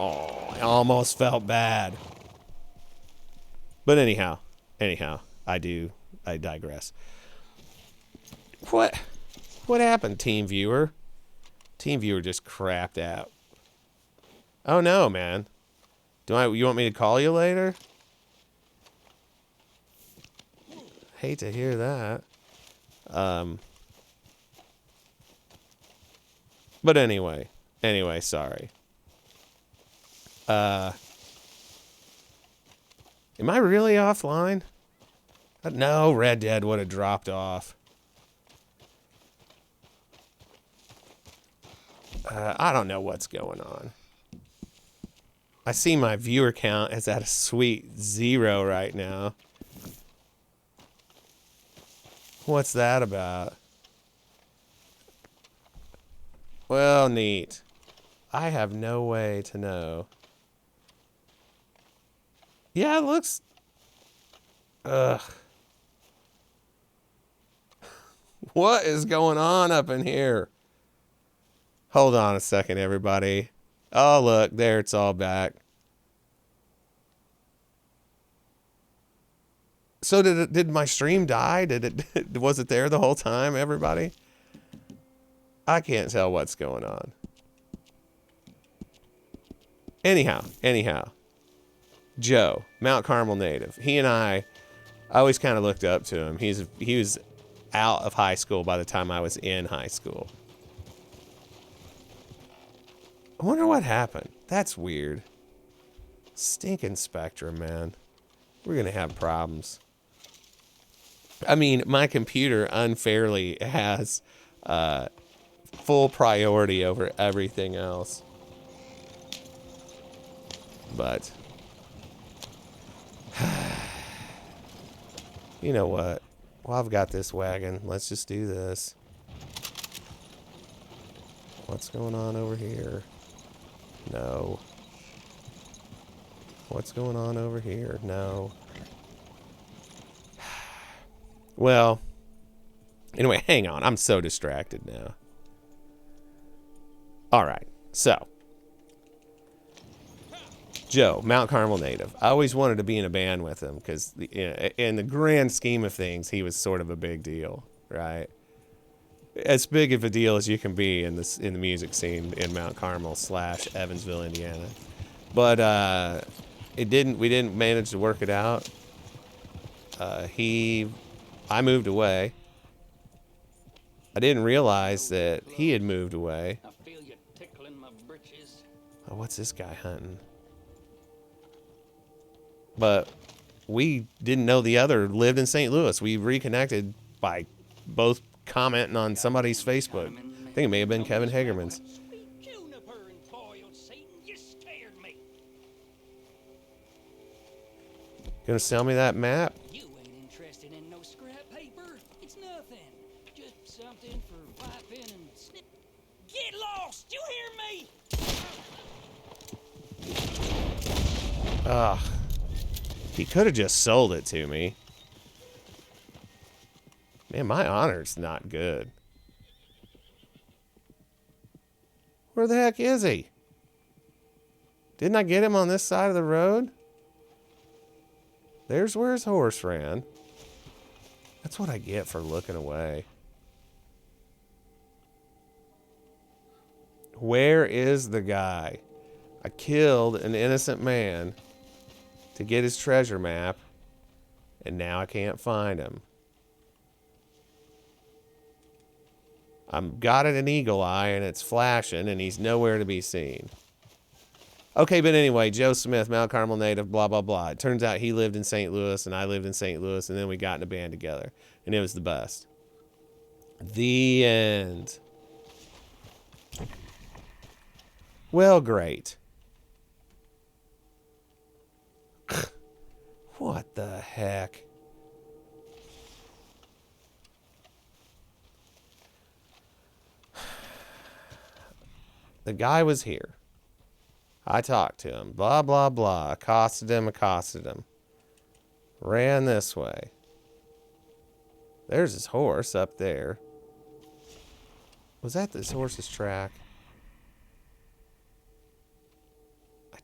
Oh, I almost felt bad. But anyhow, I digress. What happened, Team Viewer? Team Viewer just crapped out. Oh no, man. You want me to call you later? Hate to hear that. But anyway, sorry. Am I really offline? No, Red Dead would have dropped off. I don't know what's going on. I see my viewer count is at a sweet 0 right now. What's that about? Well, neat. I have no way to know. Yeah, it looks... Ugh. What is going on up in here? Hold on a second, everybody. Oh, look, there it's all back. So did my stream die? Was it there the whole time, everybody? I can't tell what's going on. Anyhow. Joe, Mount Carmel native. He and I always kind of looked up to him. He was out of high school by the time I was in high school. I wonder what happened. That's weird. Stinking Spectrum, man. We're gonna have problems. I mean, my computer unfairly has full priority over everything else. But you know what? Well, I've got this wagon. Let's just do this. What's going on over here? No. What's going on over here? No. Well, anyway, hang on. I'm so distracted now. All right. So, Joe, Mount Carmel native. I always wanted to be in a band with him because, in the grand scheme of things, he was sort of a big deal, right? As big of a deal as you can be in the music scene in Mount Carmel / Evansville, Indiana. But we didn't manage to work it out. I moved away. I didn't realize that he had moved away. I feel you tickling my britches. Oh, what's this guy hunting? But we didn't know the other lived in St. Louis. We reconnected by both commenting on somebody's Facebook. I think it may have been Kevin Hagerman's. Sweet juniper and boiled Satan, you scared me. Gonna sell me that map? You ain't interested in no scrap paper. It's nothing. Just something for wiping and snip. Get lost! You hear me? Ugh. He could have just sold it to me. Man, my honor's not good. Where the heck is he? Didn't I get him on this side of the road? There's where his horse ran. That's what I get for looking away. Where is the guy? I killed an innocent man to get his treasure map, and now I can't find him. I've got it in Eagle Eye, and it's flashing, and he's nowhere to be seen. Okay, but anyway, Joe Smith, Mount Carmel native, blah, blah, blah. It turns out he lived in St. Louis, and I lived in St. Louis, and then we got in a band together, and it was the best. The end. Well, great. What the heck? The guy was here. I talked to him. Blah, blah, blah. Accosted him. Ran this way. There's his horse up there. Was that this horse's track? I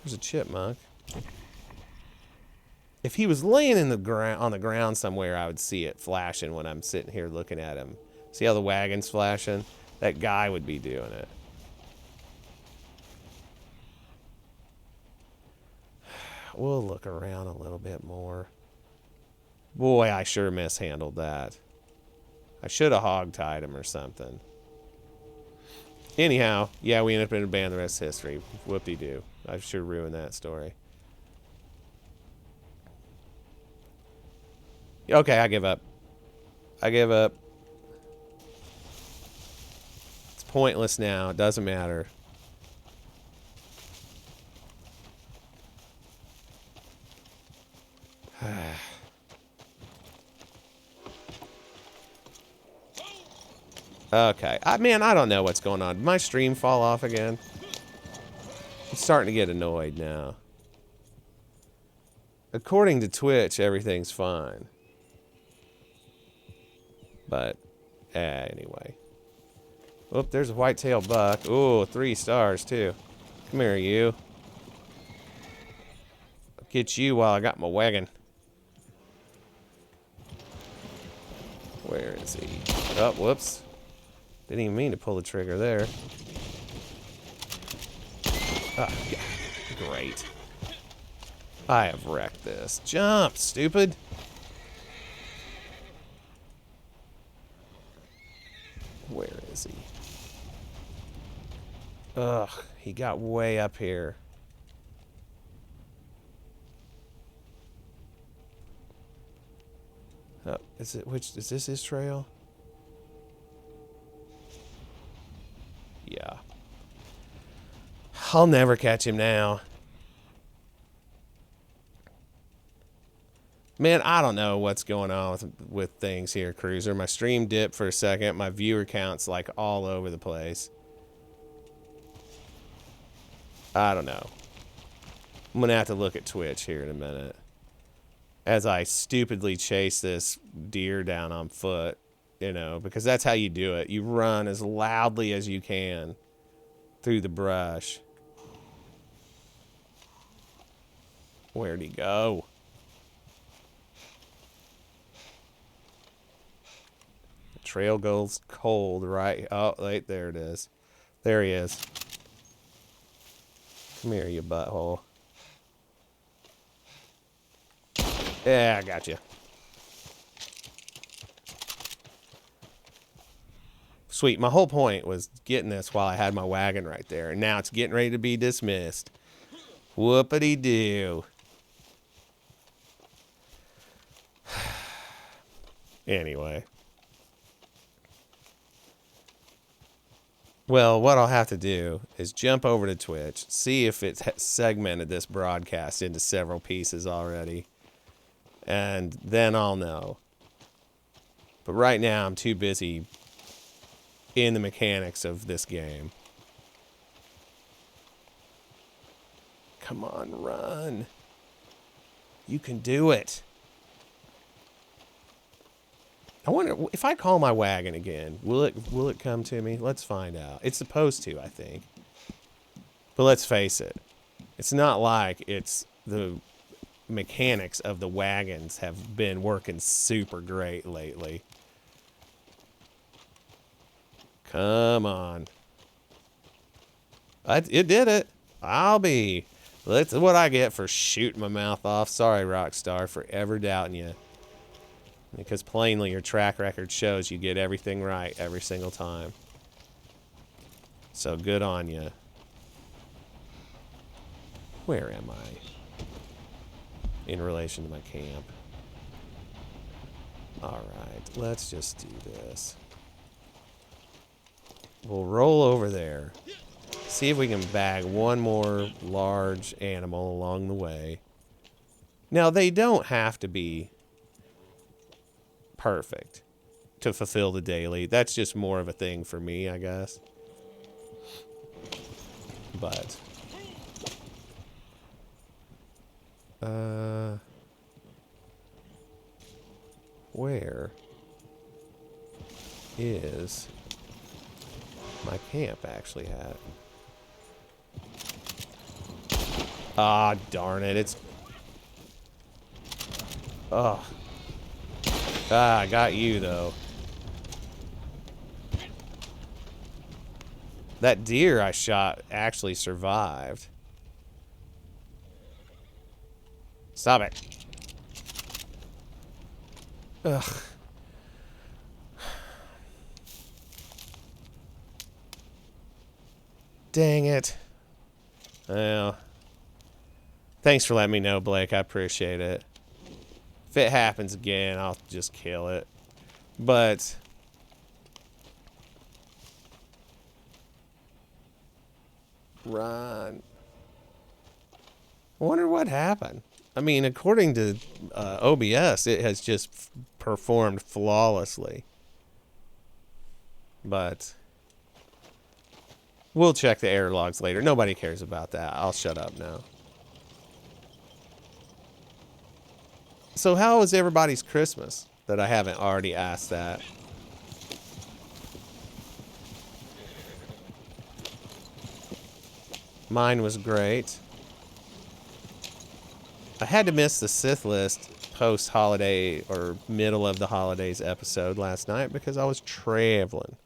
There's a chipmunk. If he was laying in the ground on the ground somewhere, I would see it flashing when I'm sitting here looking at him. See how the wagon's flashing? That guy would be doing it. We'll look around a little bit more. Boy, I sure mishandled that. I should have hog-tied him or something. Anyhow, yeah, we ended up in a band. The rest is history. Whoop-de-doo. I sure ruined that story. Okay, I give up. I give up. It's pointless now. It doesn't matter. Okay. Man, I don't know what's going on. Did my stream fall off again? I'm starting to get annoyed now. According to Twitch, everything's fine. But, anyway. Oop, there's a white-tailed buck. Ooh, 3 stars, too. Come here, you. I'll get you while I got my wagon. Where is he? Oh, whoops. Didn't even mean to pull the trigger there. Ah, yeah. Great. I have wrecked this. Jump, stupid. Where is he? Ugh, he got way up here. Oh, is this his trail? Yeah. I'll never catch him now. Man, I don't know what's going on with things here, Cruiser. My stream dipped for a second. My viewer count's like all over the place. I don't know. I'm going to have to look at Twitch here in a minute. As I stupidly chase this deer down on foot, you know, because that's how you do it. You run as loudly as you can through the brush. Where'd he go? The trail goes cold, right? Oh, wait, there it is. There he is. Come here, you butthole. Yeah, I got you. Sweet. My whole point was getting this while I had my wagon right there. And now it's getting ready to be dismissed. Whoopity-doo. Anyway. Well, what I'll have to do is jump over to Twitch, see if it's segmented this broadcast into several pieces already. And then I'll know. But right now, I'm too busy in the mechanics of this game. Come on, run. You can do it. I wonder if I call my wagon again, will it come to me? Let's find out. It's supposed to, I think. But let's face it. It's not like it's the mechanics of the wagons have been working super great lately. Come on. It did it. That's what I get for shooting my mouth off. Sorry, Rockstar, for ever doubting you. Because plainly your track record shows you get everything right every single time. So good on you. Where am I? In relation to my camp. Alright, let's just do this. We'll roll over there. See if we can bag one more large animal along the way. Now, they don't have to be perfect to fulfill the daily. That's just more of a thing for me, I guess. But where is my camp actually at? Ah, darn it. It's... Oh. Ah, I got you, though. That deer I shot actually survived. Stop it. Ugh. Dang it. Well, thanks for letting me know, Blake. I appreciate it. If it happens again, I'll just kill it. But... Run. I wonder what happened. I mean, according to OBS, it has just performed flawlessly. But we'll check the error logs later. Nobody cares about that. I'll shut up now. So how was everybody's Christmas? That I haven't already asked that. Mine was great. I had to miss the Sith list post-holiday or middle of the holidays episode last night because I was traveling.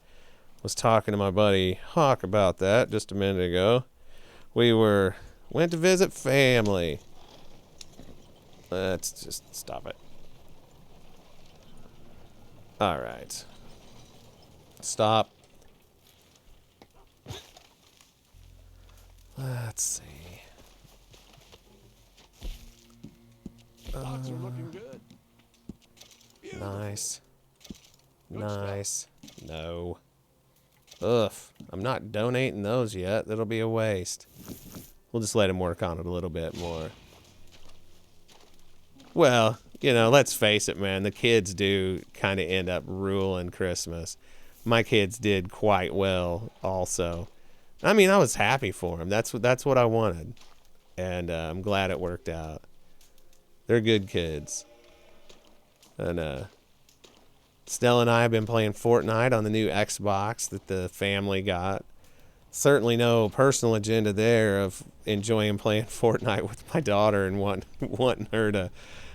Was talking to my buddy Hawk about that just a minute ago. We went to visit family. Let's just stop it. All right. Stop. Let's see. Thoughts are looking good. Nice. Nice. No. Ugh. I'm not donating those yet. That'll be a waste. We'll just let him work on it a little bit more. Well, you know, let's face it, man. The kids do kind of end up ruling Christmas. My kids did quite well also. I mean, I was happy for them. That's what I wanted. And I'm glad it worked out. They're good kids. And Stella and I have been playing Fortnite on the new Xbox that the family got. Certainly no personal agenda there of enjoying playing Fortnite with my daughter and wanting her to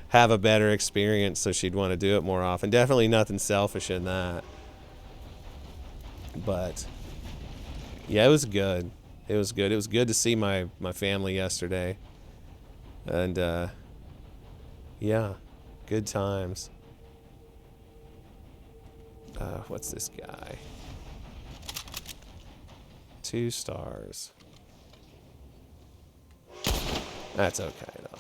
have a better experience so she'd want to do it more often. Definitely nothing selfish in that. But yeah, it was good. It was good. It was good to see my family yesterday. And yeah, good times. What's this guy? 2 stars. That's okay, though.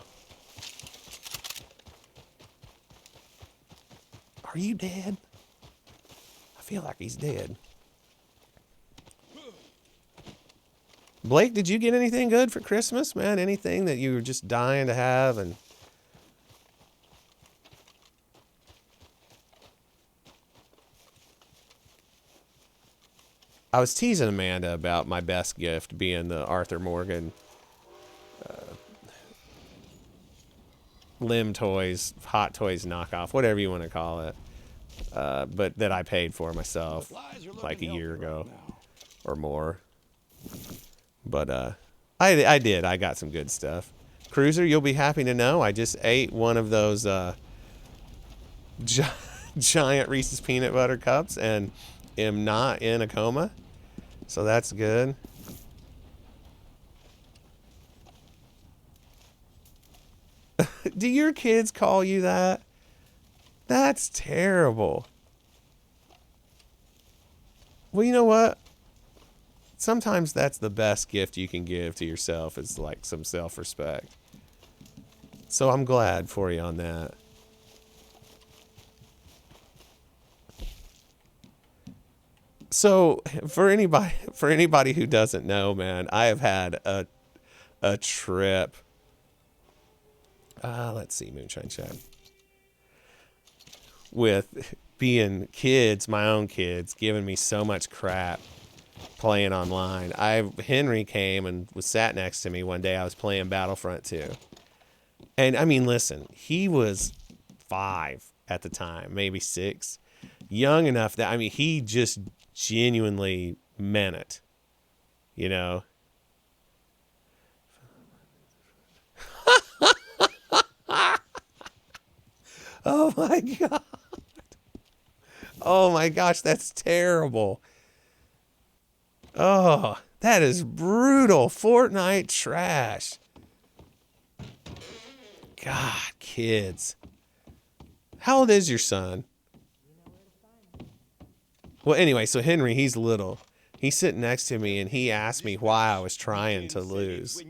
Are you dead? I feel like he's dead. Blake, did you get anything good for Christmas, man? Anything that you were just dying to have? And I was teasing Amanda about my best gift being the Arthur Morgan Limb Toys, Hot Toys knockoff, whatever you want to call it. But that I paid for myself like a year ago or more. But I did. I got some good stuff. Cruiser, you'll be happy to know I just ate one of those giant Reese's Peanut Butter Cups and am not in a coma. So that's good. Do your kids call you that? That's terrible. Well, you know what? Sometimes that's the best gift you can give to yourself is like some self-respect. So I'm glad for you on that. So for anybody who doesn't know, man, I have had a trip. Let's see, Moonshine Chat. With being kids, my own kids, giving me so much crap playing online. Henry came and was sat next to me one day. I was playing Battlefront 2. And I mean, listen, he was 5 at the time, maybe 6. Young enough that, I mean, he just genuinely meant it, you know? Oh my god. Oh my gosh, that's terrible. Oh, that is brutal. Fortnite trash. God, kids. How old is your son? Well, anyway, so Henry, he's little. He's sitting next to me and he asked me why I was trying to lose.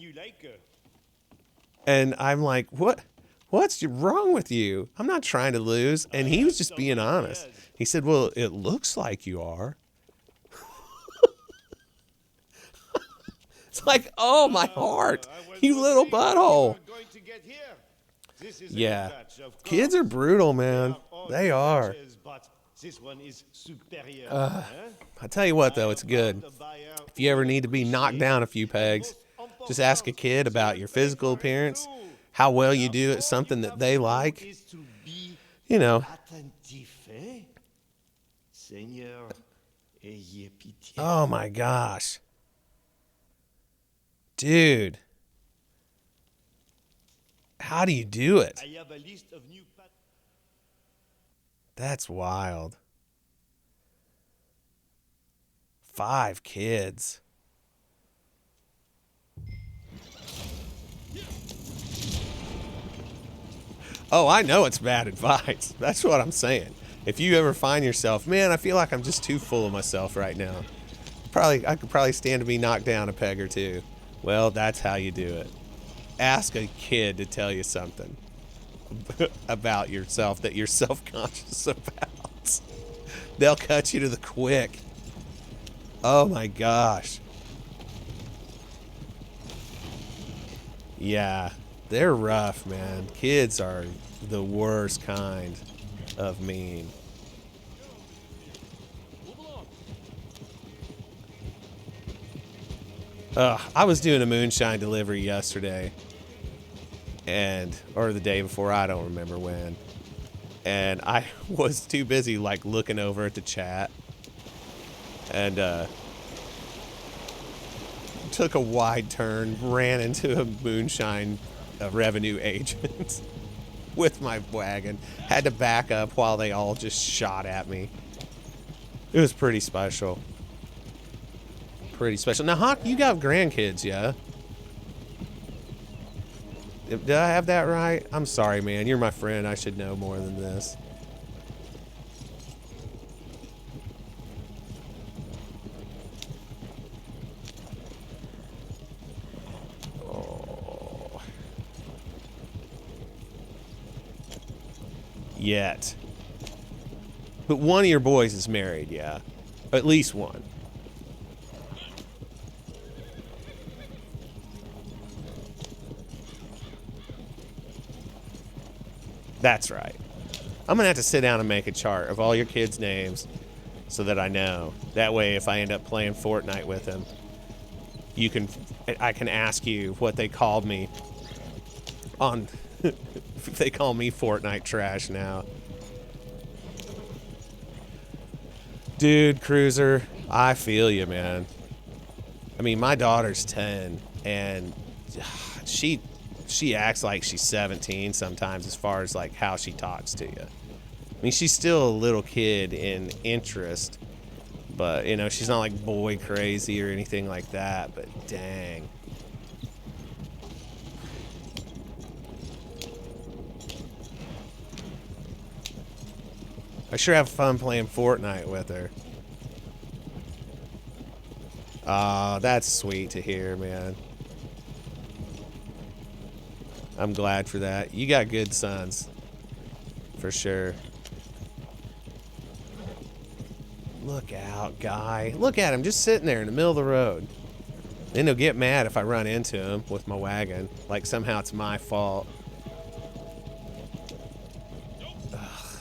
And I'm like, what's wrong with you? I'm not trying to lose. And he was just being honest. He said, well, it looks like you are. It's like, oh, my heart. You little butthole. Yeah. Kids are brutal, man. They are. I tell you what, though, it's good. If you ever need to be knocked down a few pegs, just ask a kid about your physical appearance, how well you do at something that they like. You know. Oh, my gosh. Dude. How do you do it? That's wild. 5 kids. Oh, I know it's bad advice. That's what I'm saying. If you ever find yourself, man, I feel like I'm just too full of myself right now. I could probably stand to be knocked down a peg or two. Well, that's how you do it. Ask a kid to tell you something about yourself that you're self-conscious about. They'll cut you to the quick. Oh my gosh. Yeah, they're rough, man. Kids are the worst kind of mean. I was doing a moonshine delivery yesterday, or the day before, I don't remember when. And I was too busy like looking over at the chat, and took a wide turn, ran into a moonshine revenue agent with my wagon. Had to back up while they all just shot at me. It was pretty special. Pretty special. Now, Hawk, you got grandkids, yeah? Did I have that right? I'm sorry, man. You're my friend. I should know more than this. Oh. Yet. But one of your boys is married, yeah? At least one. That's right. I'm going to have to sit down and make a chart of all your kids' names so that I know. That way, if I end up playing Fortnite with them, I can ask you what they called me on. They call me Fortnite trash now. Dude, Cruiser, I feel you, man. I mean, my daughter's 10, and she acts like she's 17 sometimes as far as like how she talks to you. I mean, she's still a little kid in interest, but you know, she's not like boy crazy or anything like that, but dang. I sure have fun playing Fortnite with her. That's sweet to hear, man. I'm glad for that. You got good sons. For sure. Look out, guy. Look at him just sitting there in the middle of the road. Then he'll get mad if I run into him with my wagon. Like somehow it's my fault. Ugh.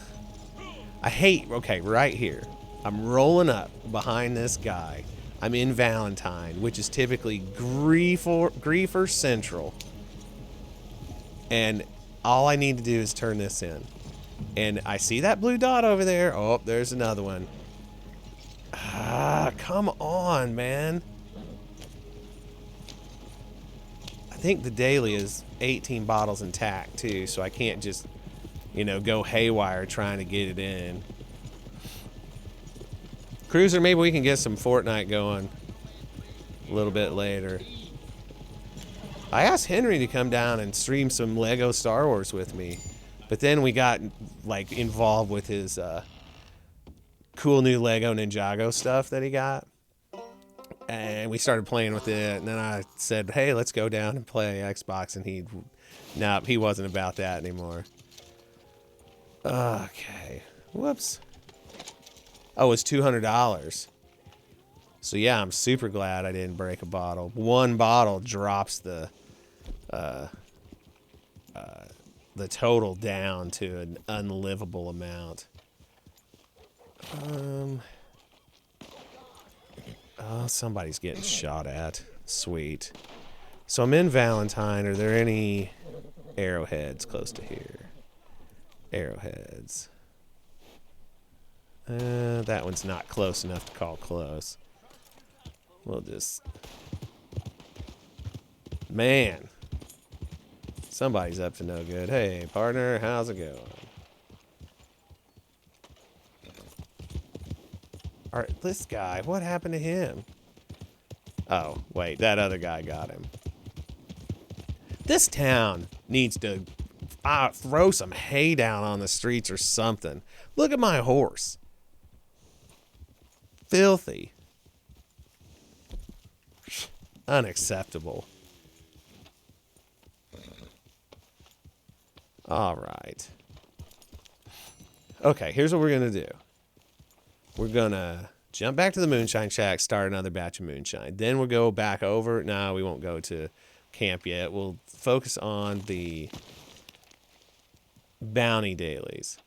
I hate, okay, right here. I'm rolling up behind this guy. I'm in Valentine, which is typically Griefer Central. And all I need to do is turn this in. And I see that blue dot over there. Oh, there's another one. Ah, come on, man. I think the daily is 18 bottles intact, too, so I can't just you know, go haywire trying to get it in. Cruiser, maybe we can get some Fortnite going a little bit later. I asked Henry to come down and stream some Lego Star Wars with me, but then we got like involved with his cool new Lego Ninjago stuff that he got, and we started playing with it. And then I said, "Hey, let's go down and play Xbox," and he wasn't about that anymore. Okay, whoops. Oh, it's $200. So yeah, I'm super glad I didn't break a bottle. One bottle drops the total down to an unlivable amount. Oh, somebody's getting shot at. Sweet. So I'm in Valentine. Are there any arrowheads close to here? Arrowheads. That one's not close enough to call close. We'll just... Man. Somebody's up to no good. Hey, partner, how's it going? Alright, this guy, what happened to him? Oh, wait, that other guy got him. This town needs to throw some hay down on the streets or something. Look at my horse. Filthy. Unacceptable. All right. Okay, here's what we're going to do. We're going to jump back to the Moonshine Shack, start another batch of moonshine. Then we'll go back over. No, we won't go to camp yet. We'll focus on the bounty dailies.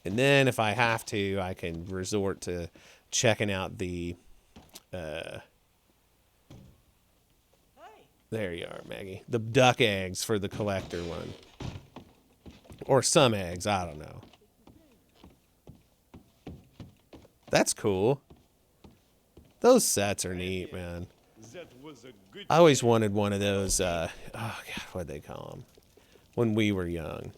And then if I have to, I can resort to checking out the... there you are, Maggie. The duck eggs for the collector one. Or some eggs, I don't know. That's cool. Those sets are neat, man. I always wanted one of those, oh God, what'd they call them? When we were young.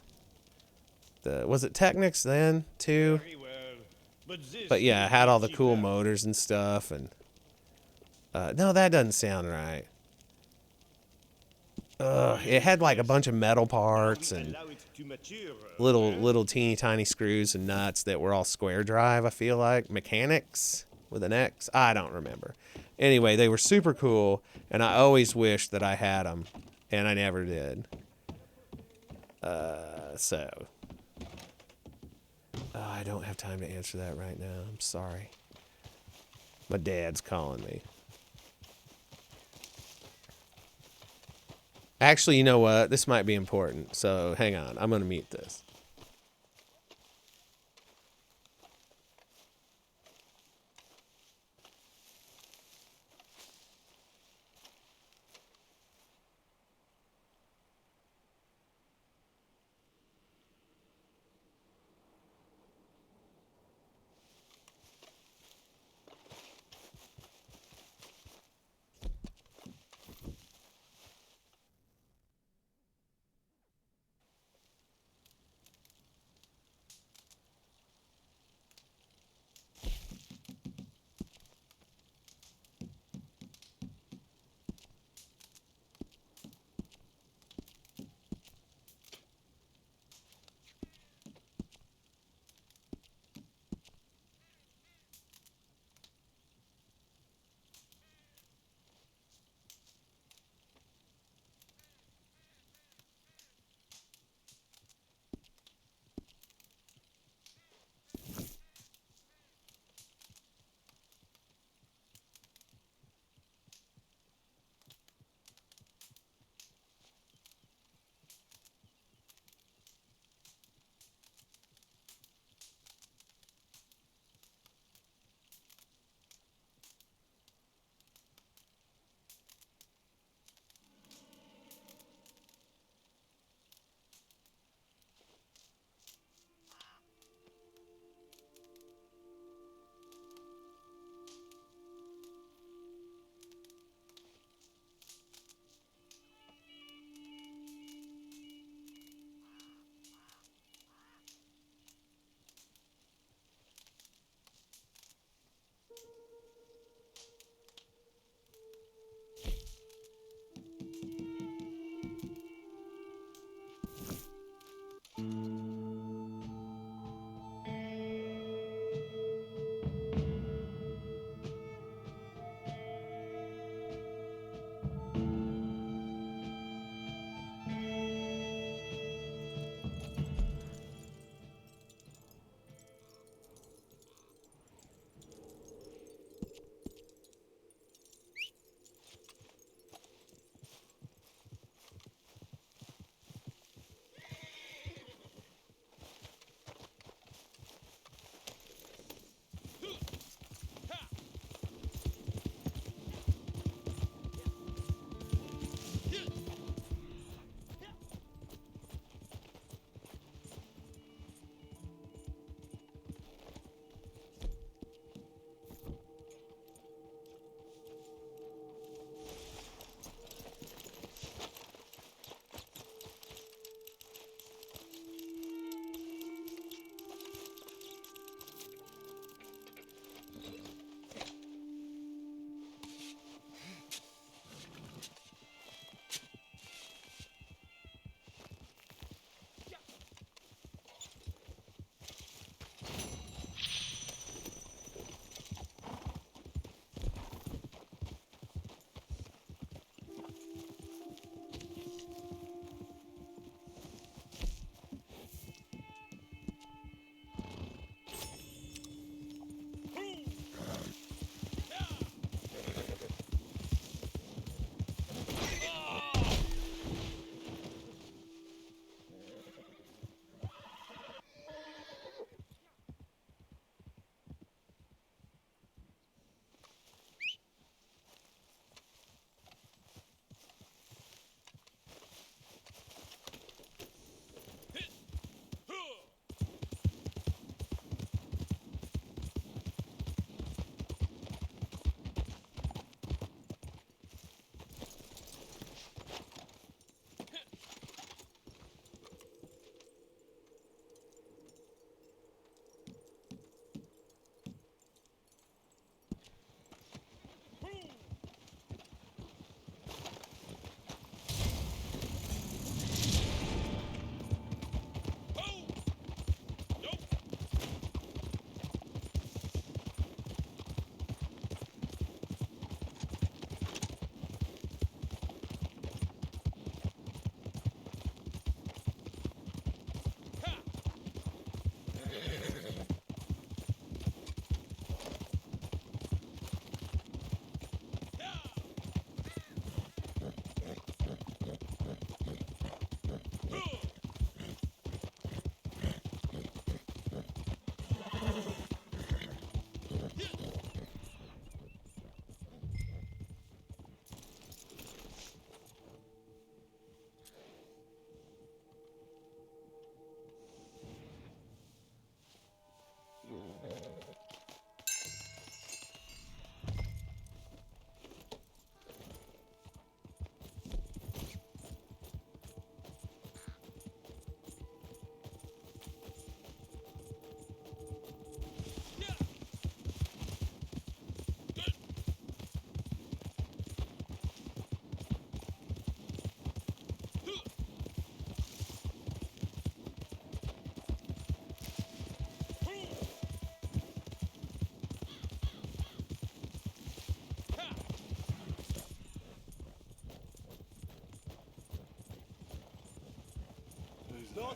Was it Technics then, too? But yeah, it had all the cool motors and stuff, and... no, that doesn't sound right. It had like a bunch of metal parts and little teeny tiny screws and nuts that were all square drive, I feel like. Mechanics with an X? I don't remember. Anyway, they were super cool, and I always wished that I had them, and I never did. I don't have time to answer that right now. I'm sorry. My dad's calling me. Actually, you know what? This might be important. So hang on. I'm going to mute this.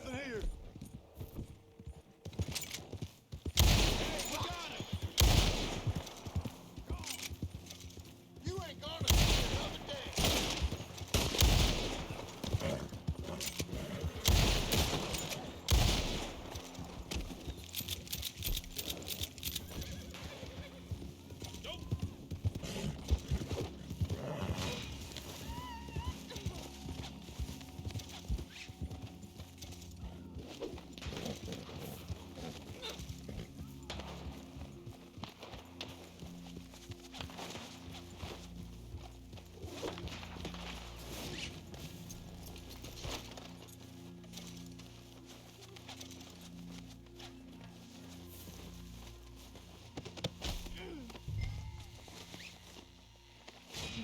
nothing here. Hey, we got it. You ain't gonna see another day.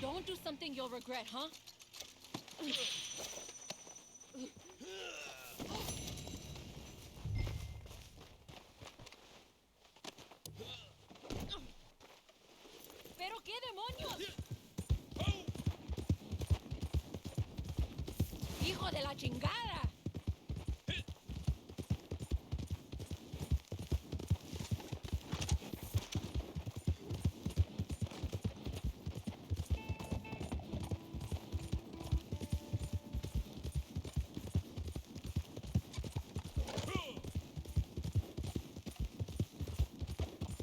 Don't do something you'll regret, huh? ¿Pero qué demonios? ¡Hijo de la chingada!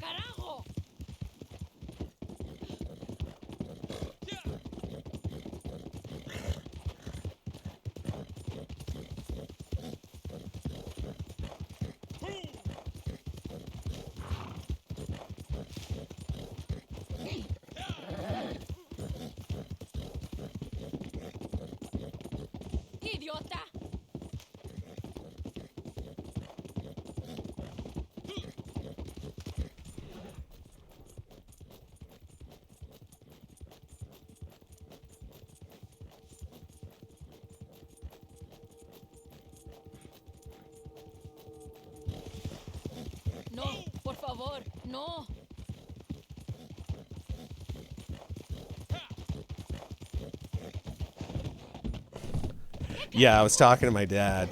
¡Carajo! ¡Idiota! No, por favor, no. Yeah, I was talking to my dad.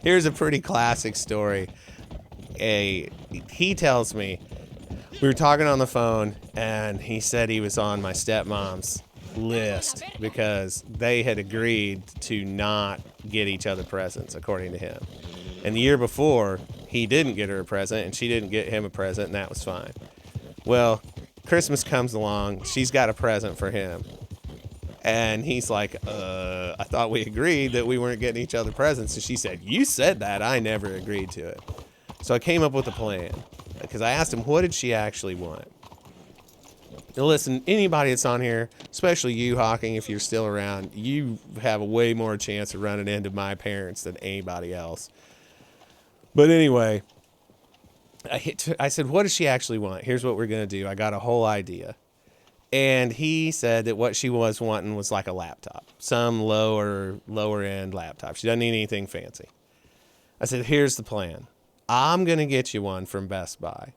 Here's a pretty classic story. He tells me, we were talking on the phone, and he said he was on my stepmom's list because they had agreed to not get each other presents, according to him. And the year before, he didn't get her a present, and she didn't get him a present, and that was fine. Well, Christmas comes along. She's got a present for him. And he's like, I thought we agreed that we weren't getting each other presents. And she said, you said that. I never agreed to it. So I came up with a plan. Because I asked him, what did she actually want? Now listen, anybody that's on here, especially you, Hawking, if you're still around, you have a way more chance of running into my parents than anybody else. But anyway, I said, what does she actually want? Here's what we're going to do. I got a whole idea. And he said that what she was wanting was like a laptop, some lower end laptop. She doesn't need anything fancy. I said, here's the plan. I'm going to get you one from Best Buy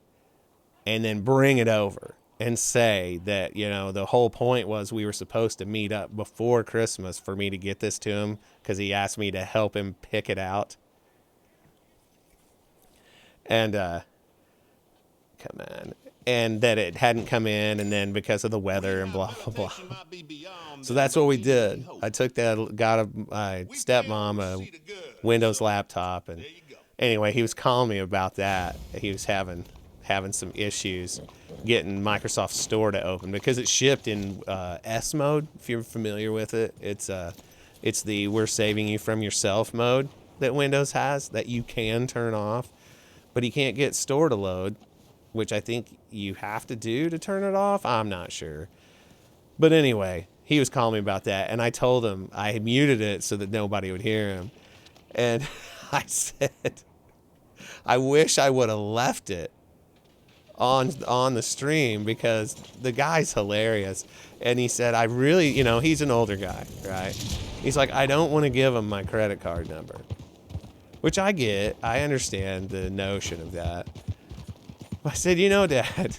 and then bring it over and say that, you know, the whole point was we were supposed to meet up before Christmas for me to get this to him because he asked me to help him pick it out. And, come on. And that it hadn't come in, and then because of the weather and blah, blah, blah. So that's what we did. I took that, got my stepmom a Windows laptop, and anyway, he was calling me about that. He was having some issues getting Microsoft Store to open because it shipped in S mode, if you're familiar with it. It's the we're saving you from yourself mode that Windows has that you can turn off, but he can't get Store to load, which I think you have to do to turn it off. I'm not sure. But anyway, he was calling me about that, and I told him I had muted it so that nobody would hear him. And I said, I wish I would have left it on the stream because the guy's hilarious. And he said, I really, you know, he's an older guy, right? He's like, I don't want to give him my credit card number, which I get. I understand the notion of that. I said, you know, Dad,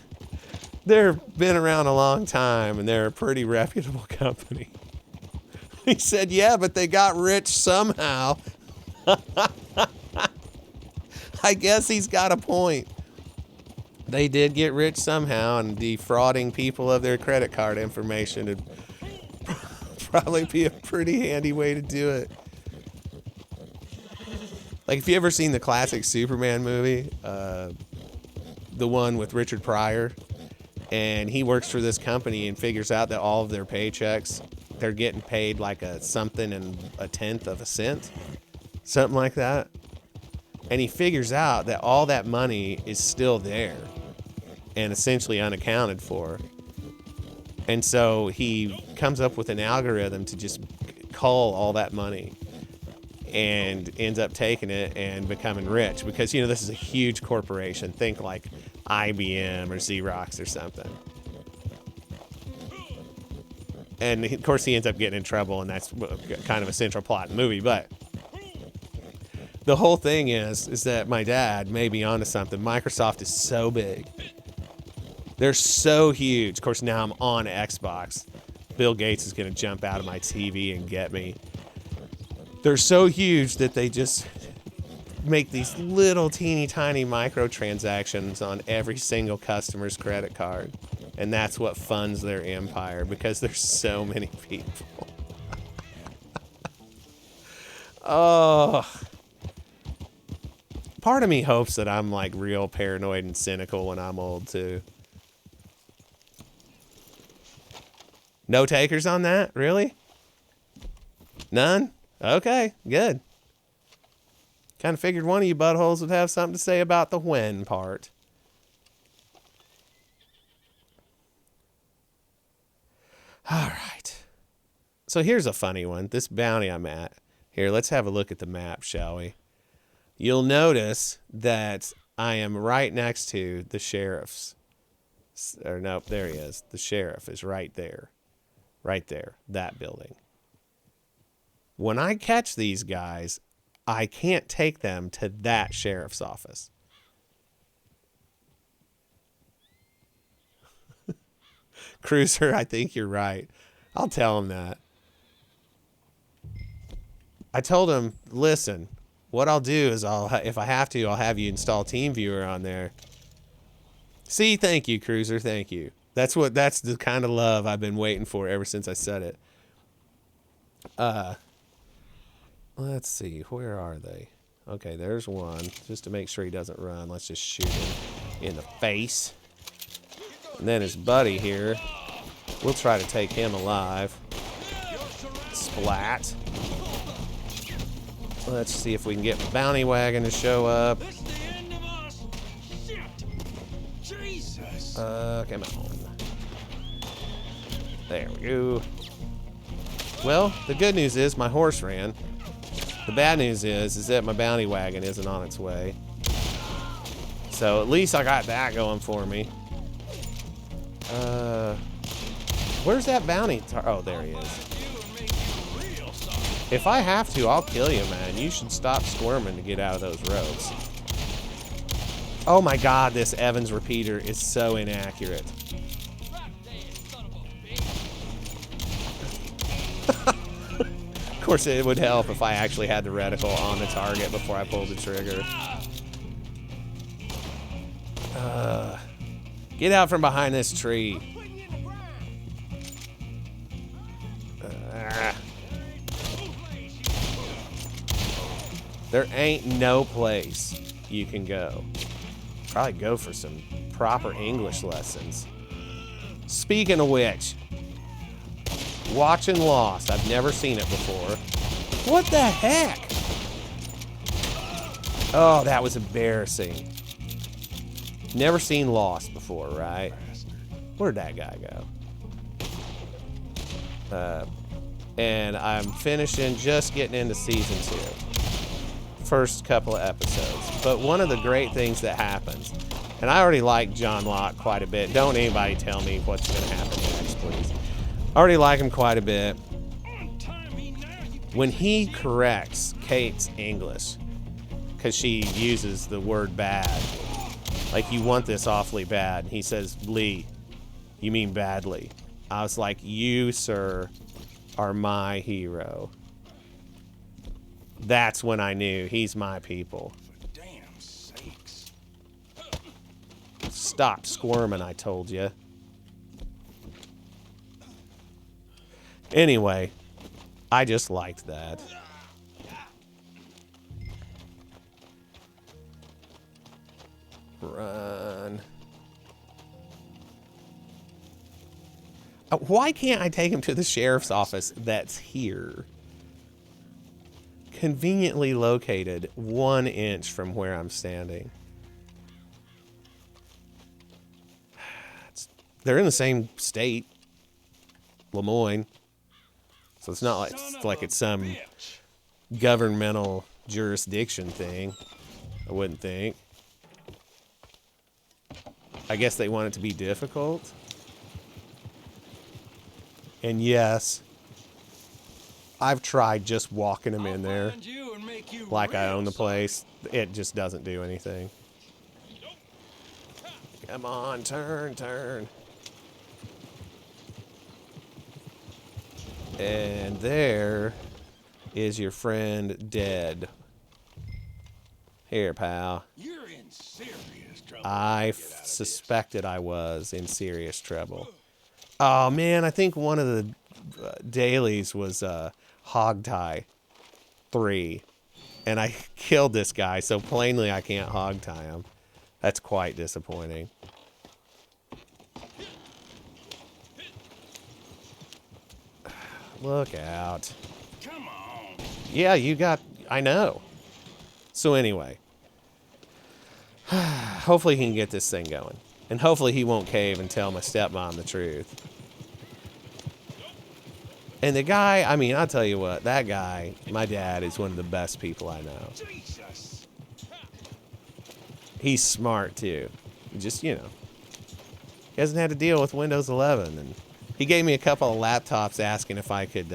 they've been around a long time, and they're a pretty reputable company. He said, yeah, but they got rich somehow. I guess he's got a point. They did get rich somehow, and defrauding people of their credit card information would probably be a pretty handy way to do it. Like, if you ever seen the classic Superman movie, the one with Richard Pryor, and he works for this company and figures out that all of their paychecks, they're getting paid like a something and a tenth of a cent, something like that. And he figures out that all that money is still there and essentially unaccounted for. And so he comes up with an algorithm to just cull all that money, and ends up taking it and becoming rich because, you know, this is a huge corporation. Think like IBM or Xerox or something. And of course he ends up getting in trouble, and that's kind of a central plot in the movie. But the whole thing is that my dad may be onto something. Microsoft is so big. They're so huge. Of course, now I'm on Xbox. Bill Gates is going to jump out of my TV and get me. They're so huge that they just make these little teeny tiny microtransactions on every single customer's credit card. And that's what funds their empire, because there's so many people. Oh. Part of me hopes that I'm like real paranoid and cynical when I'm old too. No takers on that? Really? None? Okay, good. Kind of figured one of you buttholes would have something to say about the when part. All right. So here's a funny one. This bounty I'm at. Here, let's have a look at the map, shall we? You'll notice that I am right next to the sheriff's. Or nope, there he is. The sheriff is right there. Right there. That building. When I catch these guys, I can't take them to that sheriff's office. Cruiser, I think you're right. I'll tell him that. I told him, listen, what I'll do is if I have to, I'll have you install TeamViewer on there. See, thank you, Cruiser, thank you. That's the kind of love I've been waiting for ever since I said it. Let's see, where are they? Okay, there's one. Just to make sure he doesn't run, let's just shoot him in the face. And then his buddy here, we'll try to take him alive. Splat. Let's see if we can get the bounty wagon to show up. This the end of us. Shit. Jesus. Come on. There we go. Well, the good news is my horse ran. The bad news is that my bounty wagon isn't on its way. So at least I got that going for me. Where's that bounty? Oh, there he is. If I have to, I'll kill you, man. You should stop squirming to get out of those ropes. Oh my God, this Evans repeater is so inaccurate. Of course, it would help if I actually had the reticle on the target before I pulled the trigger. Get out from behind this tree. There ain't no place you can go. Probably go for some proper English lessons. Speaking of which, watching Lost. I've never seen it before. What the heck? Oh, that was embarrassing. Never seen Lost before, right? Where'd that guy go? And I'm finishing, just getting into season 2. First couple of episodes. But one of the great things that happens, and I already like John Locke quite a bit. Don't anybody tell me what's going to happen next, please. I already like him quite a bit. When he corrects Kate's English, because she uses the word bad, like, you want this awfully bad. He says, Lee, you mean badly. I was like, you, sir, are my hero. That's when I knew he's my people. For damn sakes. Stop squirming, I told you. Anyway, I just liked that. Run. Why can't I take him to the sheriff's office that's here? Conveniently located 1 inch from where I'm standing. They're in the same state, Lemoyne. So it's not like it's some Bitch. governmental jurisdiction thing. I wouldn't think. I guess they want it to be difficult. And yes, I've tried just walking him in there Find you and make you like I real own the sorry. place. It just doesn't do anything. Come on, turn, turn. And there is your friend dead. Here, pal. You're in serious trouble. I suspected I was in serious trouble. Oh, man, I think one of the dailies was Hog Tie 3. And I killed this guy, so plainly I can't hog tie him. That's quite disappointing. Look out. Come on. Yeah, you got... I know. So anyway. Hopefully he can get this thing going. And hopefully he won't cave and tell my stepmom the truth. And the guy, I mean, I'll tell you what. That guy, my dad, is one of the best people I know. Jesus. He's smart, too. Just, you know. He hasn't had to deal with Windows 11. And he gave me a couple of laptops asking if I could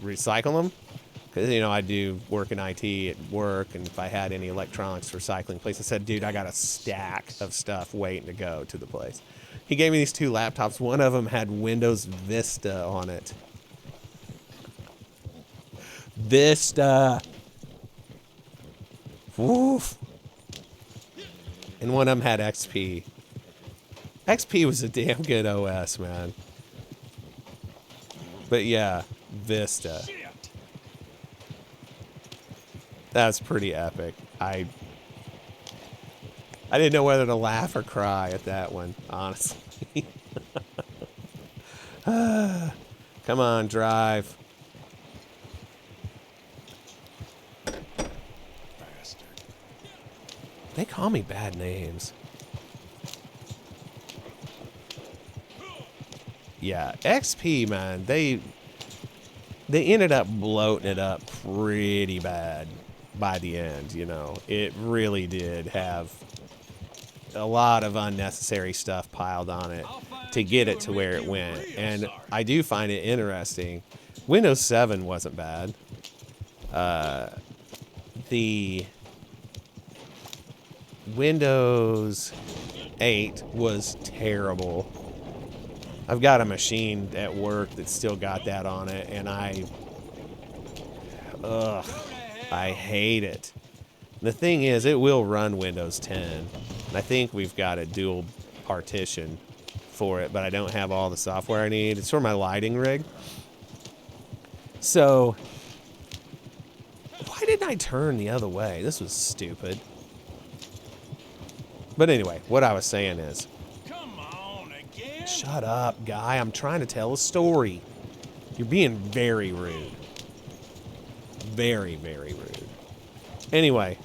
recycle them. Because, you know, I do work in IT at work. And if I had any electronics recycling place, I said, dude, I got a stack of stuff waiting to go to the place. He gave me these 2 laptops. One of them had Windows Vista on it. Vista. Woof. And one of them had XP. XP was a damn good OS, man. But yeah, Vista. Shit. That's pretty epic. I didn't know whether to laugh or cry at that one, honestly. Come on, drive. Bastard. They call me bad names. Yeah, XP, man, they ended up bloating it up pretty bad by the end, you know. It really did have a lot of unnecessary stuff piled on it to get it to where it went. And I do find it interesting. Windows 7 wasn't bad. The Windows 8 was terrible. I've got a machine at work that's still got that on it, and I hate it. The thing is, it will run Windows 10, and I think we've got a dual partition for it, but I don't have all the software I need. It's for my lighting rig. So, why didn't I turn the other way? This was stupid. But anyway, what I was saying is, Come on again. shut up, guy. I'm trying to tell a story. You're being very rude. Very, very rude. Anyway.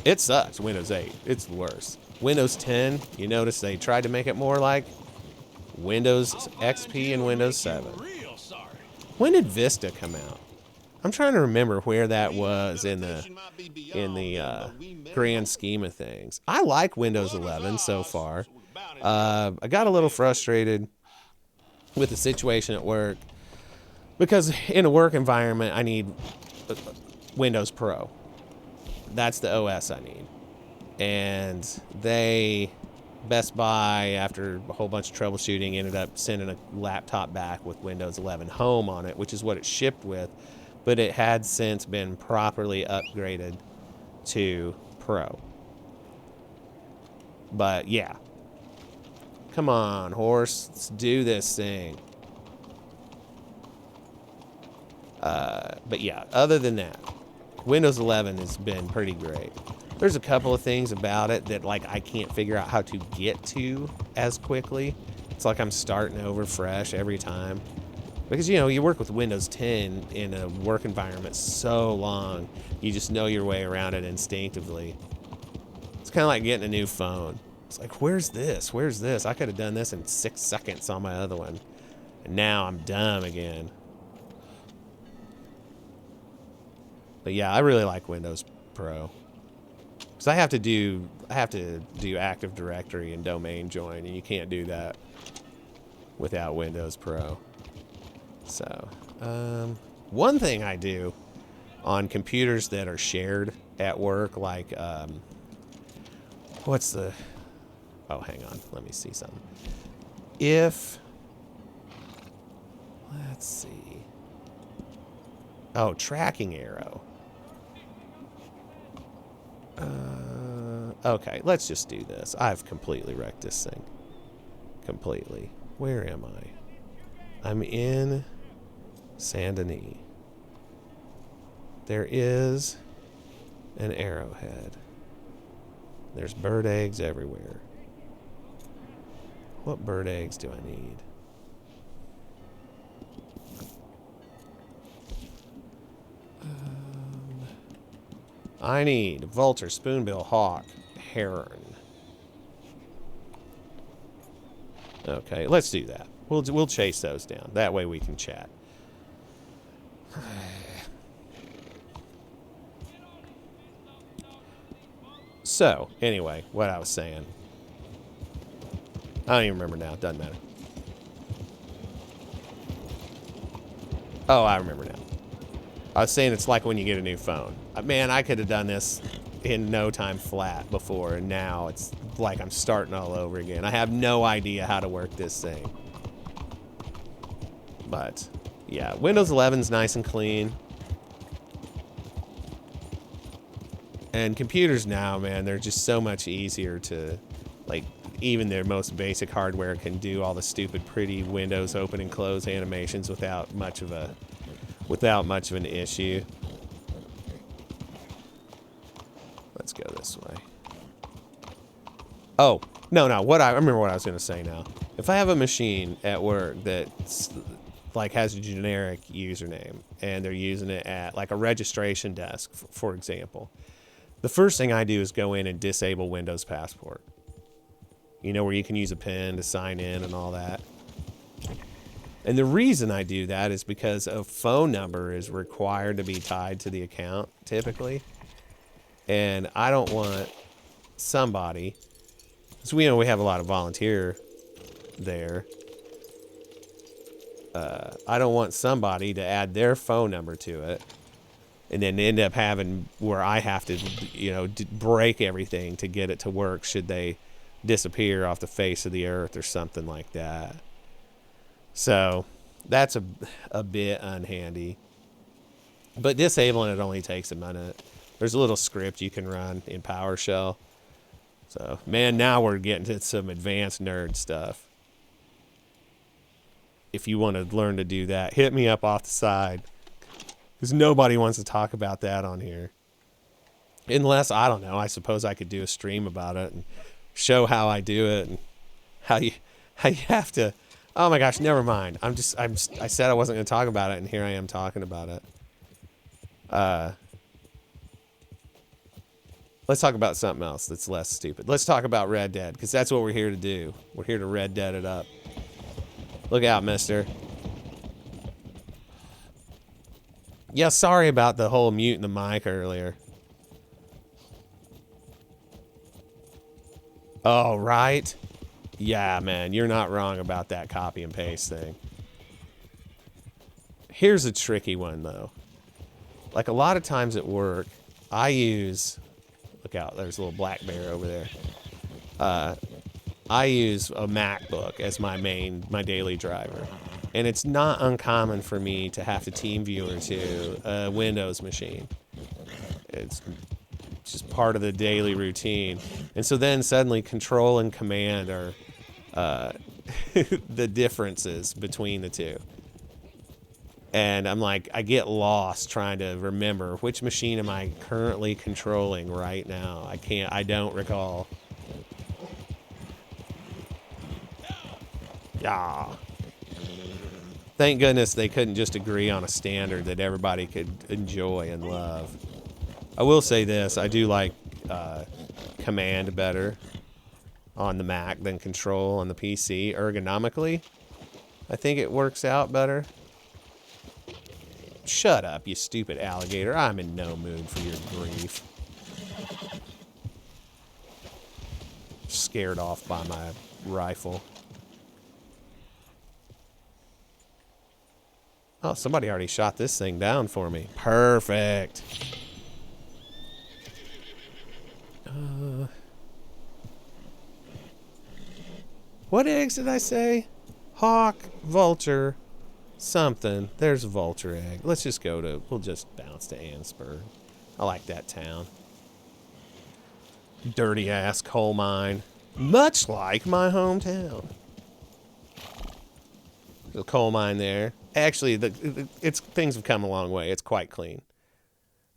It sucks, Windows 8. It's the worst. Windows 10, you notice they tried to make it more like Windows XP and Windows 7. Real sorry. When did Vista come out? I'm trying to remember where that was in the grand scheme of things. I like Windows 11 so far. I got a little frustrated with the situation at work because in a work environment, I need Windows Pro. That's the OS I need. And Best Buy, after a whole bunch of troubleshooting, ended up sending a laptop back with Windows 11 Home on it, which is what it shipped with. but it had since been properly upgraded to Pro. But yeah. Come on, horse. Let's do this thing. But yeah, other than that, Windows 11 has been pretty great. There's a couple of things about it that like I can't figure out how to get to as quickly. It's like I'm starting over fresh every time. Because, you know, you work with Windows 10 in a work environment so long, you just know your way around it instinctively. It's kind of like getting a new phone. It's like, where's this? Where's this? I could have done this in 6 seconds on my other one. And now I'm dumb again. But yeah, I really like Windows Pro. Because I have to do Active Directory and domain join, and you can't do that without Windows Pro. So, one thing I do on computers that are shared at work, like, what's the... Oh, hang on. Let me see something. Let's see. Oh, tracking arrow. Okay, let's just do this. I've completely wrecked this thing. Completely. Where am I? I'm in Saint Denis. There is an arrowhead. There's bird eggs everywhere. What bird eggs do I need? I need vulture, spoonbill, hawk, heron. Okay, let's do that. We'll chase those down. That way we can chat. So, anyway, what I was saying. I don't even remember now. Doesn't matter. Oh, I remember now. I was saying it's like when you get a new phone. Man, I could have done this in no time flat before, and now it's like I'm starting all over again. I have no idea how to work this thing. But, yeah, Windows 11's nice and clean. And computers now, man, they're just so much easier to, like, even their most basic hardware can do all the stupid, pretty Windows open and close animations without much of an issue. Let's go this way. Oh, no, I remember what I was going to say now. If I have a machine at work that's like has a generic username and they're using it at like a registration desk, for example, the first thing I do is go in and disable Windows Passport. You know, where you can use a PIN to sign in and all that. And the reason I do that is because a phone number is required to be tied to the account, typically. And I don't want somebody, because we know we have a lot of volunteer there. I don't want somebody to add their phone number to it and then end up having where I have to, you know, break everything to get it to work should they disappear off the face of the earth or something like that. So that's a bit unhandy. But disabling it only takes a minute. There's a little script you can run in PowerShell. So, man, now we're getting to some advanced nerd stuff. If you want to learn to do that, hit me up off the side. Because nobody wants to talk about that on here. Unless, I don't know, I suppose I could do a stream about it and show how I do it and how you have to... Oh my gosh, never mind. I said I wasn't going to talk about it, and here I am talking about it. Let's talk about something else that's less stupid. Let's talk about Red Dead, because that's what we're here to do. We're here to Red Dead it up. Look out, mister. Yeah, sorry about the whole muting the mic earlier. Oh, right? Yeah, man, you're not wrong about that copy and paste thing. Here's a tricky one, though. Like, a lot of times at work, I use... Look out, there's a little black bear over there. I use a MacBook as my daily driver. And it's not uncommon for me to have to team viewer to a Windows machine. It's just part of the daily routine. And so then suddenly control and command are the differences between the two. And I'm like, I get lost trying to remember which machine am I currently controlling right now. I don't recall. Yeah. Thank goodness they couldn't just agree on a standard that everybody could enjoy and love. I will say this, I do like command better on the Mac than control on the PC. Ergonomically, I think it works out better. Shut up, you stupid alligator. I'm in no mood for your grief. Scared off by my rifle. Oh, somebody already shot this thing down for me. Perfect. What eggs did I say? Hawk, vulture, something. There's a vulture egg. Let's just we'll just bounce to Ansburg. I like that town. Dirty ass coal mine. Much like my hometown. There's a coal mine there. Actually, things have come a long way. It's quite clean.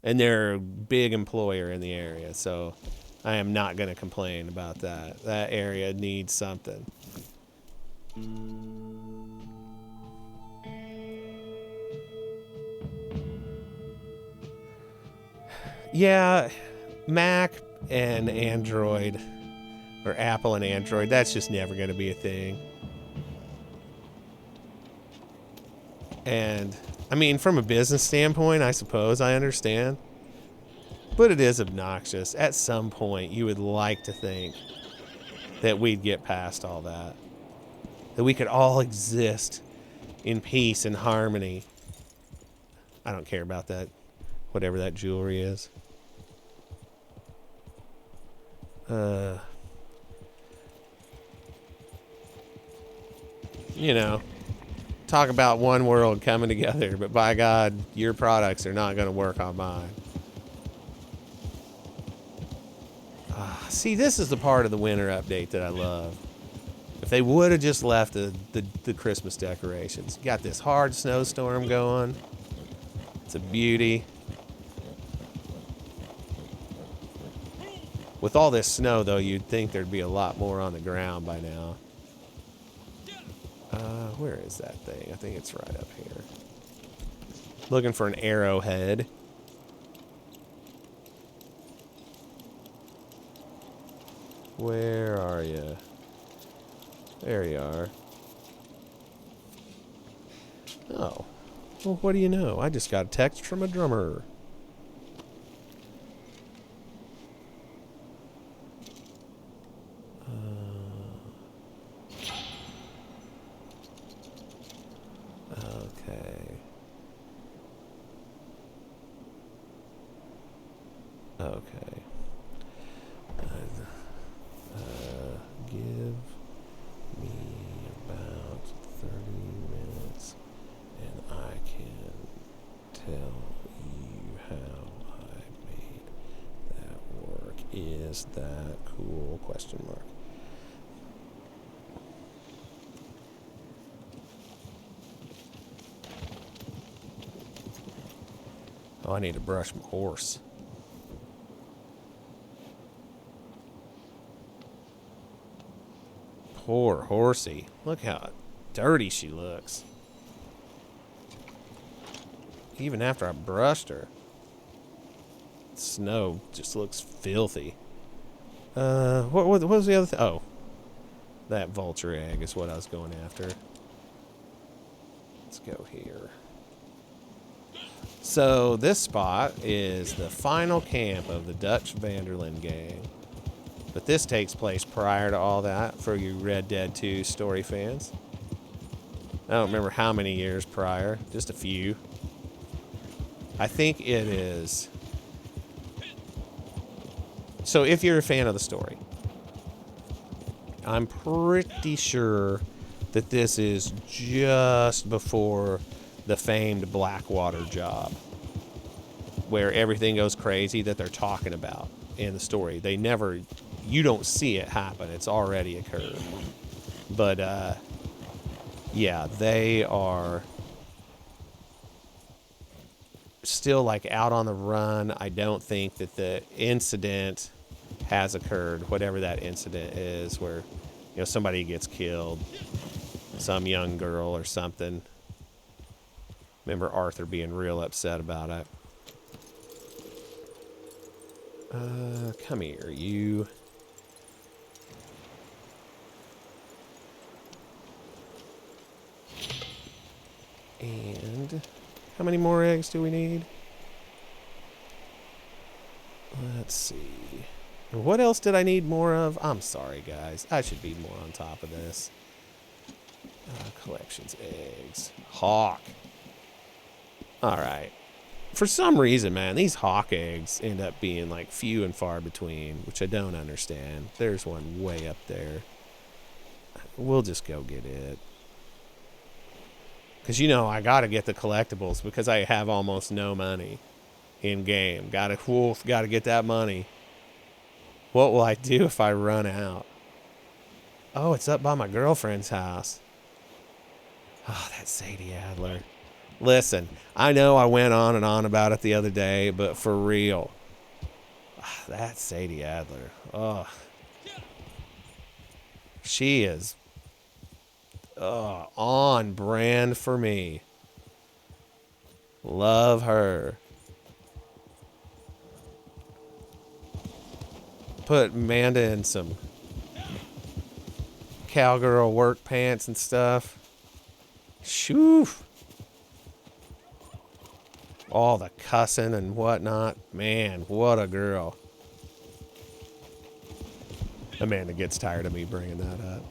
And they're a big employer in the area, so I am not going to complain about that. That area needs something. Yeah, Mac and Android, or Apple and Android, that's just never going to be a thing. And, I mean, from a business standpoint, I suppose I understand. But it is obnoxious. At some point, you would like to think that we'd get past all that. That we could all exist in peace and harmony. I don't care about that, whatever that jewelry is. You know, talk about one world coming together, but by God, your products are not going to work on mine. See, this is the part of the winter update that I love. If they would have just left the Christmas decorations. You got this hard snowstorm going. It's a beauty. With all this snow, though, you'd think there'd be a lot more on the ground by now. Where is that thing? I think it's right up here. Looking for an arrowhead. Where are you? There you are. Oh. Well, what do you know? I just got a text from a drummer. Okay. Okay. Give me about 30 minutes and I can tell you how I made that work. Is that cool? Question mark. Oh, I need to brush my horse. Poor horsey. Look how dirty she looks. Even after I brushed her. Snow just looks filthy. What was the other thing? Oh. That vulture egg is what I was going after. Let's go here. So this spot is the final camp of the Dutch Vanderlyn gang. But this takes place prior to all that for you Red Dead 2 story fans. I don't remember how many years prior, just a few. I think it is. So if you're a fan of the story, I'm pretty sure that this is just before the famed Blackwater job, where everything goes crazy that they're talking about in the story. They never, you don't see it happen. It's already occurred. But, yeah, they are still like out on the run. I don't think that the incident has occurred, whatever that incident is, where, you know, somebody gets killed, some young girl or something. Remember Arthur being real upset about it. Come here, you. And how many more eggs do we need? Let's see. What else did I need more of? I'm sorry, guys. I should be more on top of this. Collections, eggs. Hawk. All right. For some reason, man, these hawk eggs end up being like few and far between, which I don't understand. There's one way up there. We'll just go get it. Because, you know, I got to get the collectibles because I have almost no money in game. Got to get that money. What will I do if I run out? Oh, it's up by my girlfriend's house. Oh, that's Sadie Adler. Listen, I know I went on and on about it the other day, but for real. That's Sadie Adler. Oh. She is on brand for me. Love her. Put Amanda in some cowgirl work pants and stuff. Shoo. All the cussing and whatnot. Man, what a girl. Amanda gets tired of me bringing that up.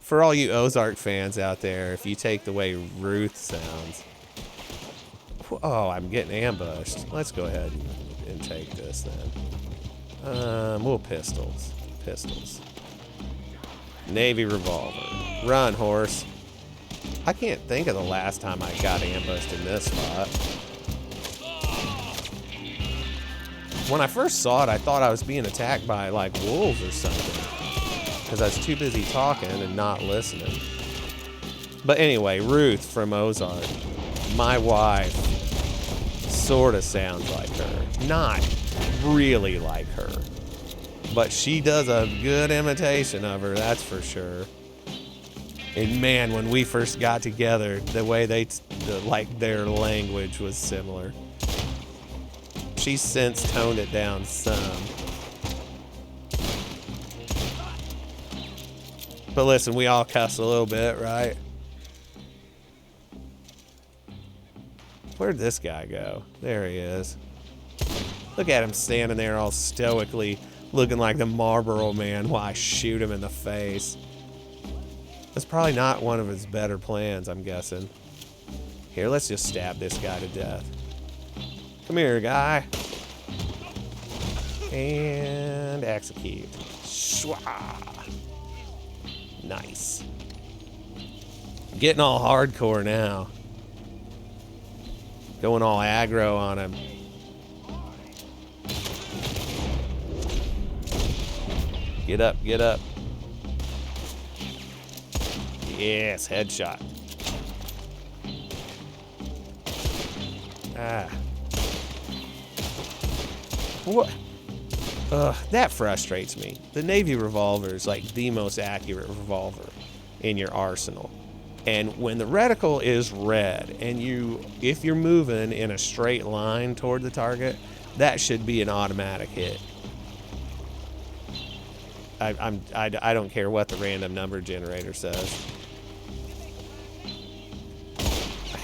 For all you Ozark fans out there, if you take the way Ruth sounds. Oh, I'm getting ambushed. Let's go ahead and take this then. We'll pistols. Pistols. Navy revolver. Run, horse. I can't think of the last time I got ambushed in this spot. When I first saw it, I thought I was being attacked by, like, wolves or something. Because I was too busy talking and not listening. But anyway, Ruth from Ozark. My wife sort of sounds like her. Not really like her. But she does a good imitation of her, that's for sure. And man, when we first got together, the way their language was similar. She's since toned it down some. But listen, we all cuss a little bit, right? Where'd this guy go? There he is. Look at him standing there all stoically, looking like the Marlboro Man while I shoot him in the face. That's probably not one of his better plans, I'm guessing. Here, let's just stab this guy to death. Come here, guy. And execute. Shwa. Nice. Getting all hardcore now. Going all aggro on him. Get up, get up. Yes, headshot. Ah. What? That frustrates me. The Navy revolver is like the most accurate revolver in your arsenal. And when the reticle is red and if you're moving in a straight line toward the target, that should be an automatic hit. I don't care what the random number generator says.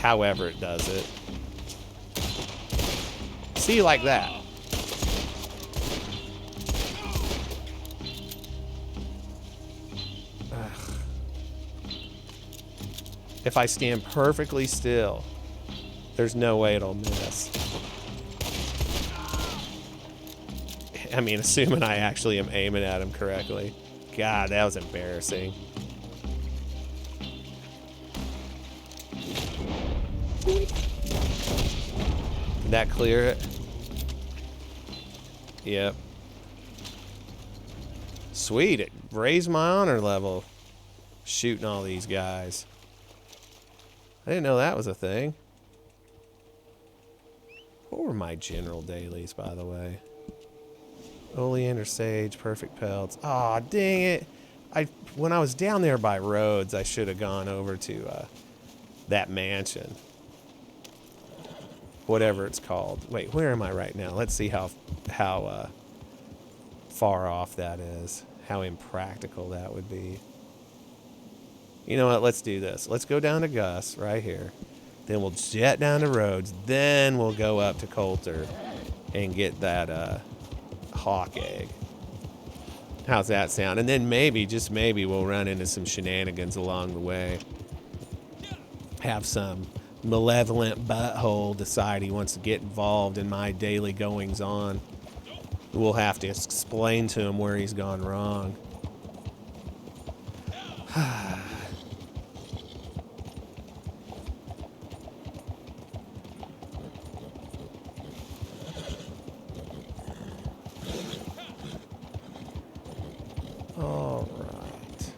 However it does it. See, like that. If I stand perfectly still, there's no way it'll miss. I mean, assuming I actually am aiming at him correctly. God, that was embarrassing. Did that clear it? Yep. Sweet, it raised my honor level. Shooting all these guys. I didn't know that was a thing. What were my general dailies, by the way? Oleander Sage, Perfect Pelts. Aw, dang it. When I was down there by Rhodes, I should have gone over to that mansion. Whatever it's called. Wait, where am I right now? Let's see how far off that is. How impractical that would be. You know what? Let's do this. Let's go down to Gus right here. Then we'll jet down to Rhodes. Then we'll go up to Coulter and get that hawk egg. How's that sound? And then maybe, just maybe, we'll run into some shenanigans along the way. Have some malevolent butthole decide he wants to get involved in my daily goings on. We'll have to explain to him where he's gone wrong. All right.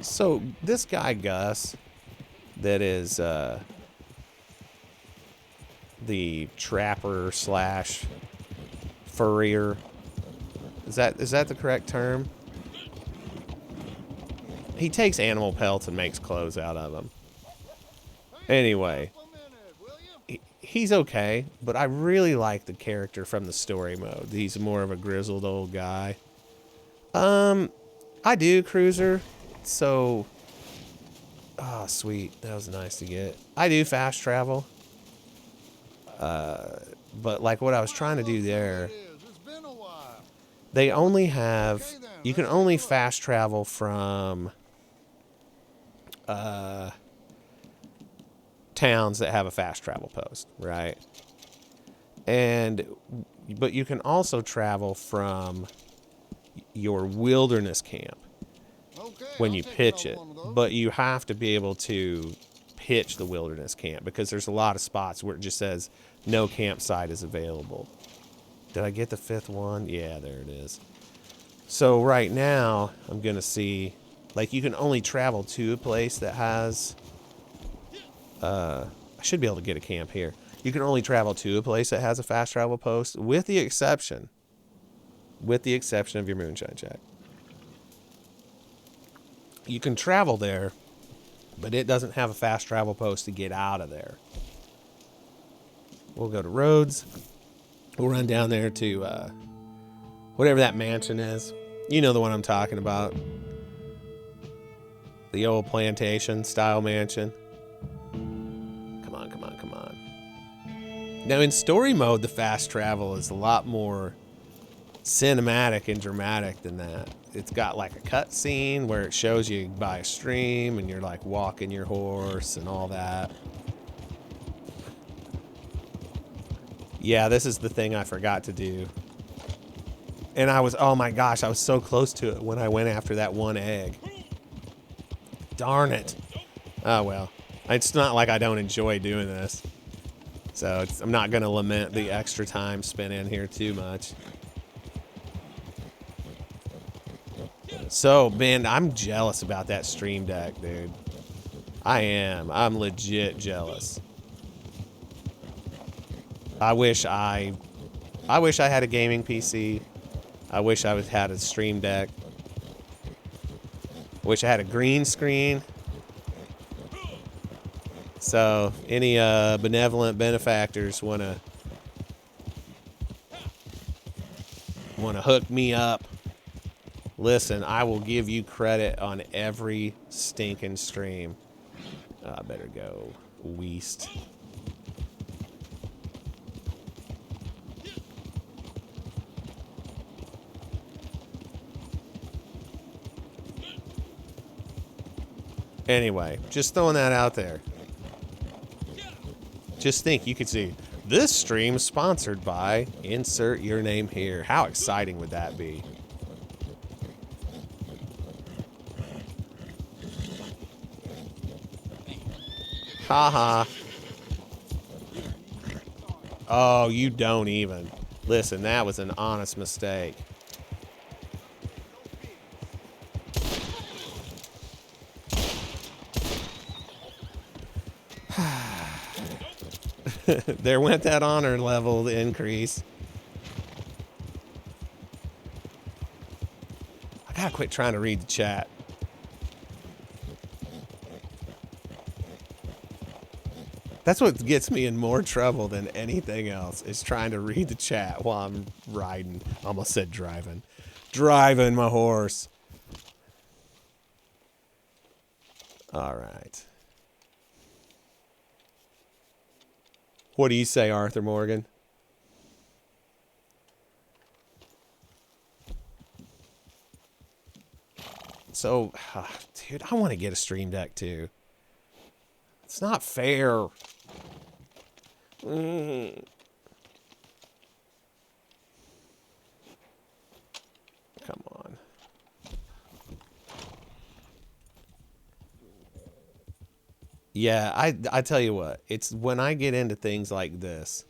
So this guy Gus, that is the trapper slash furrier. Is that the correct term? He takes animal pelts and makes clothes out of them. Anyway, he's okay, but I really like the character from the story mode. He's more of a grizzled old guy. I do, Cruiser. So, sweet. That was nice to get. I do fast travel. But like what I was trying to do there, they only have, you can only fast travel from towns that have a fast travel post, right? But you can also travel from your wilderness camp when you pitch it, but you have to be able to pitch the wilderness camp because there's a lot of spots where it just says no campsite is available. Did I get the fifth one? Yeah, there it is. So right now I'm going to see, like, you can only travel to a place that has, I should be able to get a camp here. You can only travel to a place that has a fast travel post with the exception of your moonshine check. You can travel there, but it doesn't have a fast travel post to get out of there. We'll go to Rhodes. We'll run down there to whatever that mansion is. You know the one I'm talking about. The old plantation style mansion. Come on, come on, come on. Now in story mode, the fast travel is a lot more cinematic and dramatic than that. It's got like a cut scene where it shows you by a stream and you're like walking your horse and all that. Yeah, this is the thing I forgot to do. And oh my gosh, I was so close to it when I went after that one egg. Darn it. Oh well, it's not like I don't enjoy doing this. So I'm not going to lament the extra time spent in here too much. So, man, I'm jealous about that Stream Deck, dude. I am. I'm legit jealous. I wish I had a gaming PC. I wish I had a Stream Deck. Wish I had a green screen. So, any benevolent benefactors wanna hook me up? Listen, I will give you credit on every stinking stream. I better go west. Anyway, just throwing that out there. Just think, you could see, this stream sponsored by insert your name here. How exciting would that be? Haha. Oh, you don't even. Listen, that was an honest mistake. There went that honor level increase. I gotta quit trying to read the chat. That's what gets me in more trouble than anything else, is trying to read the chat while I'm riding. Almost said driving. Driving my horse. All right. What do you say, Arthur Morgan? So, dude, I want to get a Stream Deck too. It's not fair. Come on. Yeah, I tell you what, it's when I get into things like this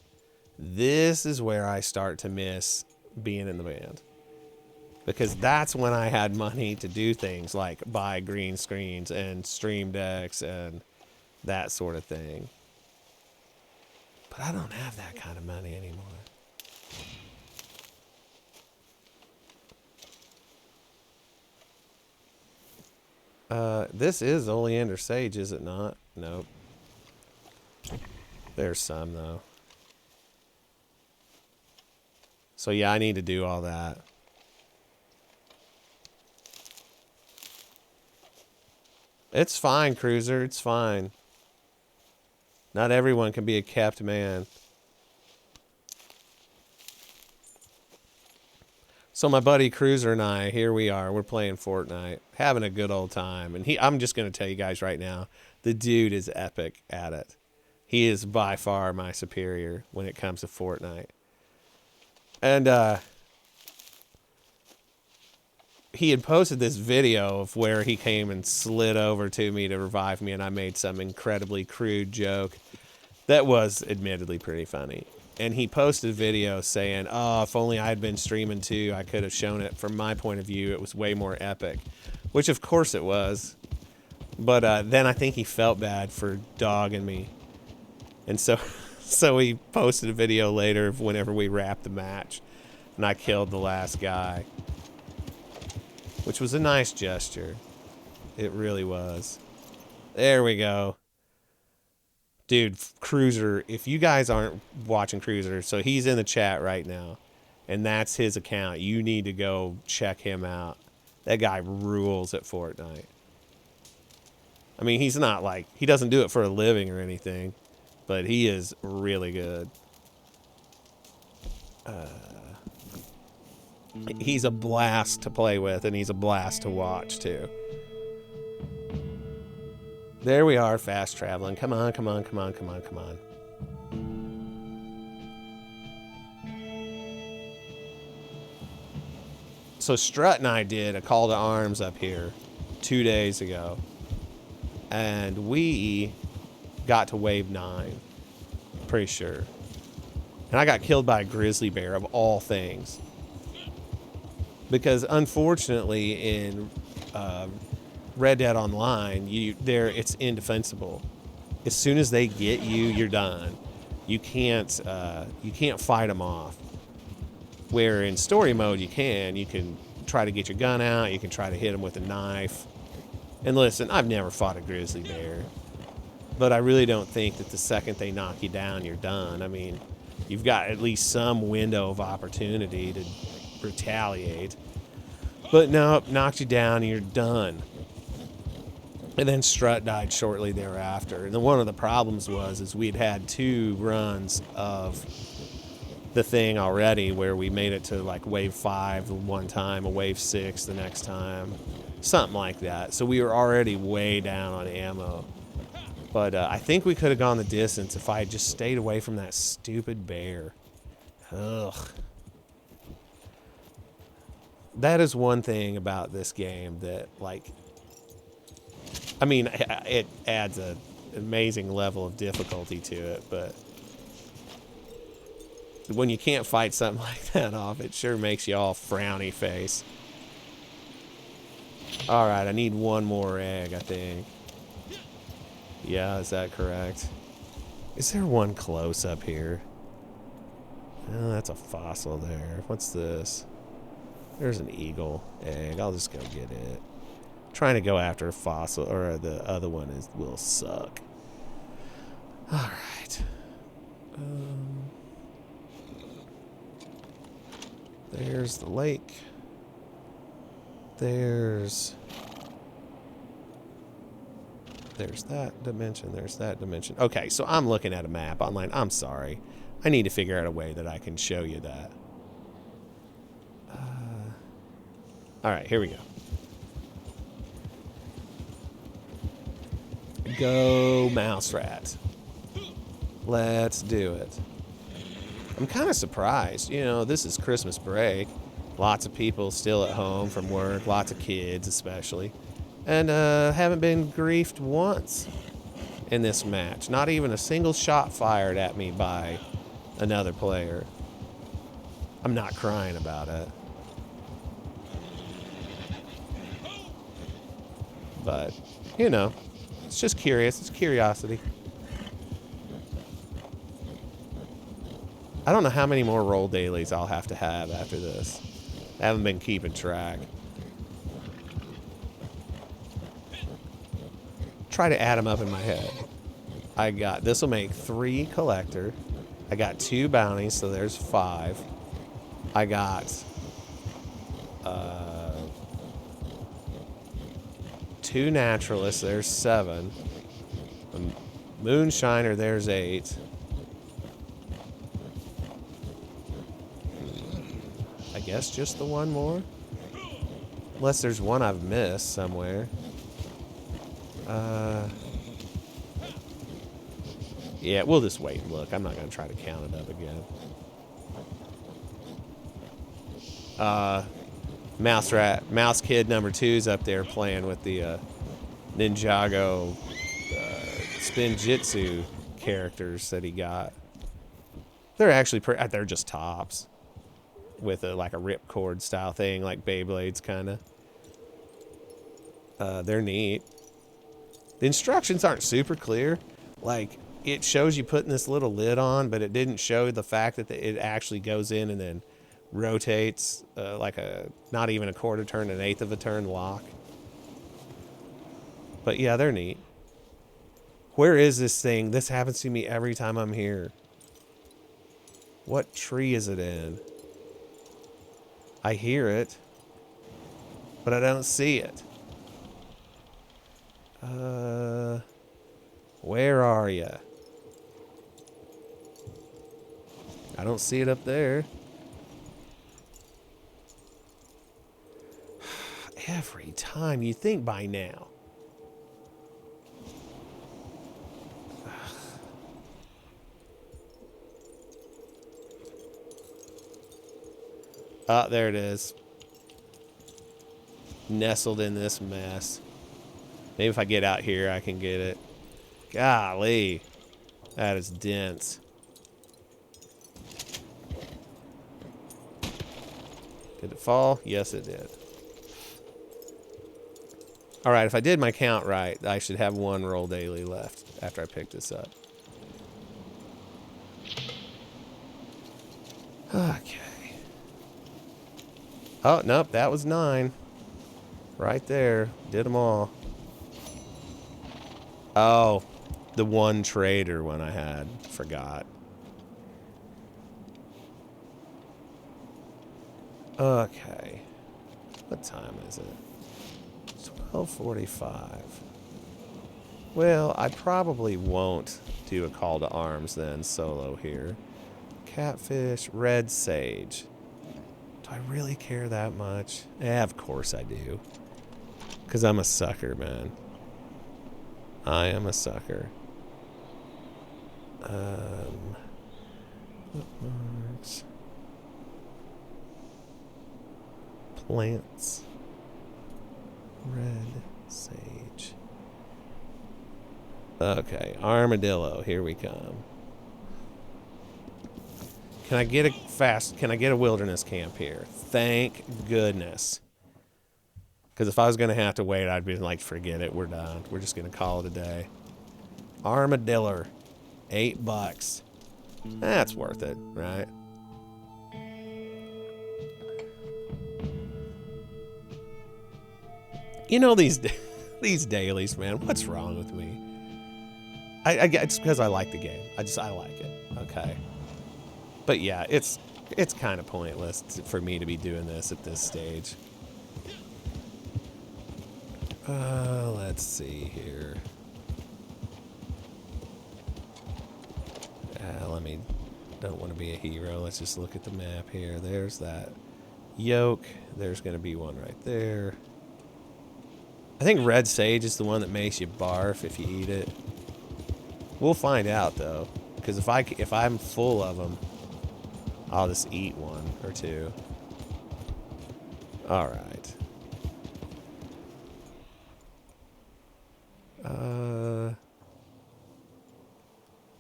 is where I start to miss being in the band. Because that's when I had money to do things like buy green screens and Stream Decks and that sort of thing. But I don't have that kind of money anymore. This is Oleander Sage, is it not? Nope. There's some, though. So, yeah, I need to do all that. It's fine, Cruiser. It's fine. Not everyone can be a kept man. So my buddy Cruiser and I, here we are. We're playing Fortnite, having a good old time. And I'm just going to tell you guys right now, the dude is epic at it. He is by far my superior when it comes to Fortnite. And he had posted this video of where he came and slid over to me to revive me, and I made some incredibly crude joke that was admittedly pretty funny. And he posted a video saying, oh, if only I had been streaming too, I could have shown it from my point of view. It was way more epic, which of course it was. But then I think he felt bad for dogging me. And so he posted a video later of whenever we wrapped the match and I killed the last guy, which was a nice gesture. It really was. There we go. Dude, Cruiser, if you guys aren't watching Cruiser, so he's in the chat right now, and that's his account. You need to go check him out. That guy rules at Fortnite. I mean, he's not like, he doesn't do it for a living or anything, but he is really good. He's a blast to play with, and he's a blast to watch, too. There we are, fast traveling. Come on, come on, come on, come on, come on. So Strut and I did a call to arms up here 2 days ago. And we got to wave 9. Pretty sure. And I got killed by a grizzly bear, of all things. Because unfortunately in Red Dead Online, it's indefensible. As soon as they get you, you're done. You can't fight them off. Where in story mode you can try to get your gun out, you can try to hit them with a knife. And listen, I've never fought a grizzly bear, but I really don't think that the second they knock you down, you're done. I mean, you've got at least some window of opportunity to retaliate. But no, knocked you down and you're done. And then Strut died shortly thereafter. And then one of the problems is we'd had 2 runs of the thing already where we made it to like wave 5 one time, a wave 6 the next time. Something like that. So we were already way down on ammo. But I think we could have gone the distance if I had just stayed away from that stupid bear. Ugh. That is one thing about this game that, like, I mean, it adds an amazing level of difficulty to it, but when you can't fight something like that off, it sure makes you all frowny face. Alright, I need one more egg, I think. Yeah, is that correct? Is there one close up here? Oh, that's a fossil there. What's this? There's an eagle egg. I'll just go get it. Trying to go after a fossil, or the other one will suck. Alright. There's the lake. There's that dimension. There's that dimension. Okay, so I'm looking at a map online. I'm sorry. I need to figure out a way that I can show you that. Alright, here we go. Go mouse rat. Let's do it. I'm kind of surprised. You know, this is Christmas break. Lots of people still at home from work. Lots of kids especially. And haven't been griefed once in this match. Not even a single shot fired at me by another player. I'm not crying about it. But, you know, it's just curious. It's curiosity. I don't know how many more roll dailies I'll have to have after this. I haven't been keeping track. Try to add them up in my head. I got, this will make 3 collector. I got 2 bounties, so there's 5. I got 2 naturalists, there's 7. A moonshiner, there's 8. I guess just the one more? Unless there's one I've missed somewhere. Yeah, we'll just wait and look. I'm not going to try to count it up again. Mouse Kid number 2's up there playing with the Ninjago Spinjitzu characters that he got. They're actually they're just tops with like a ripcord style thing, like Beyblades kind of. They're neat. The instructions aren't super clear. Like, it shows you putting this little lid on, but it didn't show the fact that it actually goes in and then rotates like not even a quarter turn, an eighth of a turn lock. But yeah, they're neat. Where is this thing? This happens to me every time I'm here. What tree is it in? I hear it, but I don't see it. Where are you? I don't see it up there. Every time, you think by now. Oh, there it is. Nestled in this mess. Maybe if I get out here, I can get it. Golly. That is dense. Did it fall? Yes, it did. Alright, if I did my count right, I should have 1 roll daily left after I pick this up. Okay. Oh, nope, that was 9. Right there. Did them all. Oh, the one trader one I had. Forgot. Okay. What time is it? 12:45. Well, I probably won't do a call to arms then, solo here. Catfish, red sage. Do I really care that much? Of course I do. Because I'm a sucker, man. I am a sucker. Bookmarks. Plants. Red sage. Okay, armadillo. Here we come. Can I get a wilderness camp here? Thank goodness. Because if I was going to have to wait, I'd be like, forget it. We're done. We're just going to call it a day. Armadillo. $8. That's worth it, right? You know these dailies, man. What's wrong with me? It's because I like the game. I like it. Okay. But yeah, it's kind of pointless for me to be doing this at this stage. Let's see here. Don't want to be a hero. Let's just look at the map here. There's that yoke. There's going to be one right there. I think red sage is the one that makes you barf if you eat it. We'll find out though, because if I'm full of them, I'll just eat one or two. All right.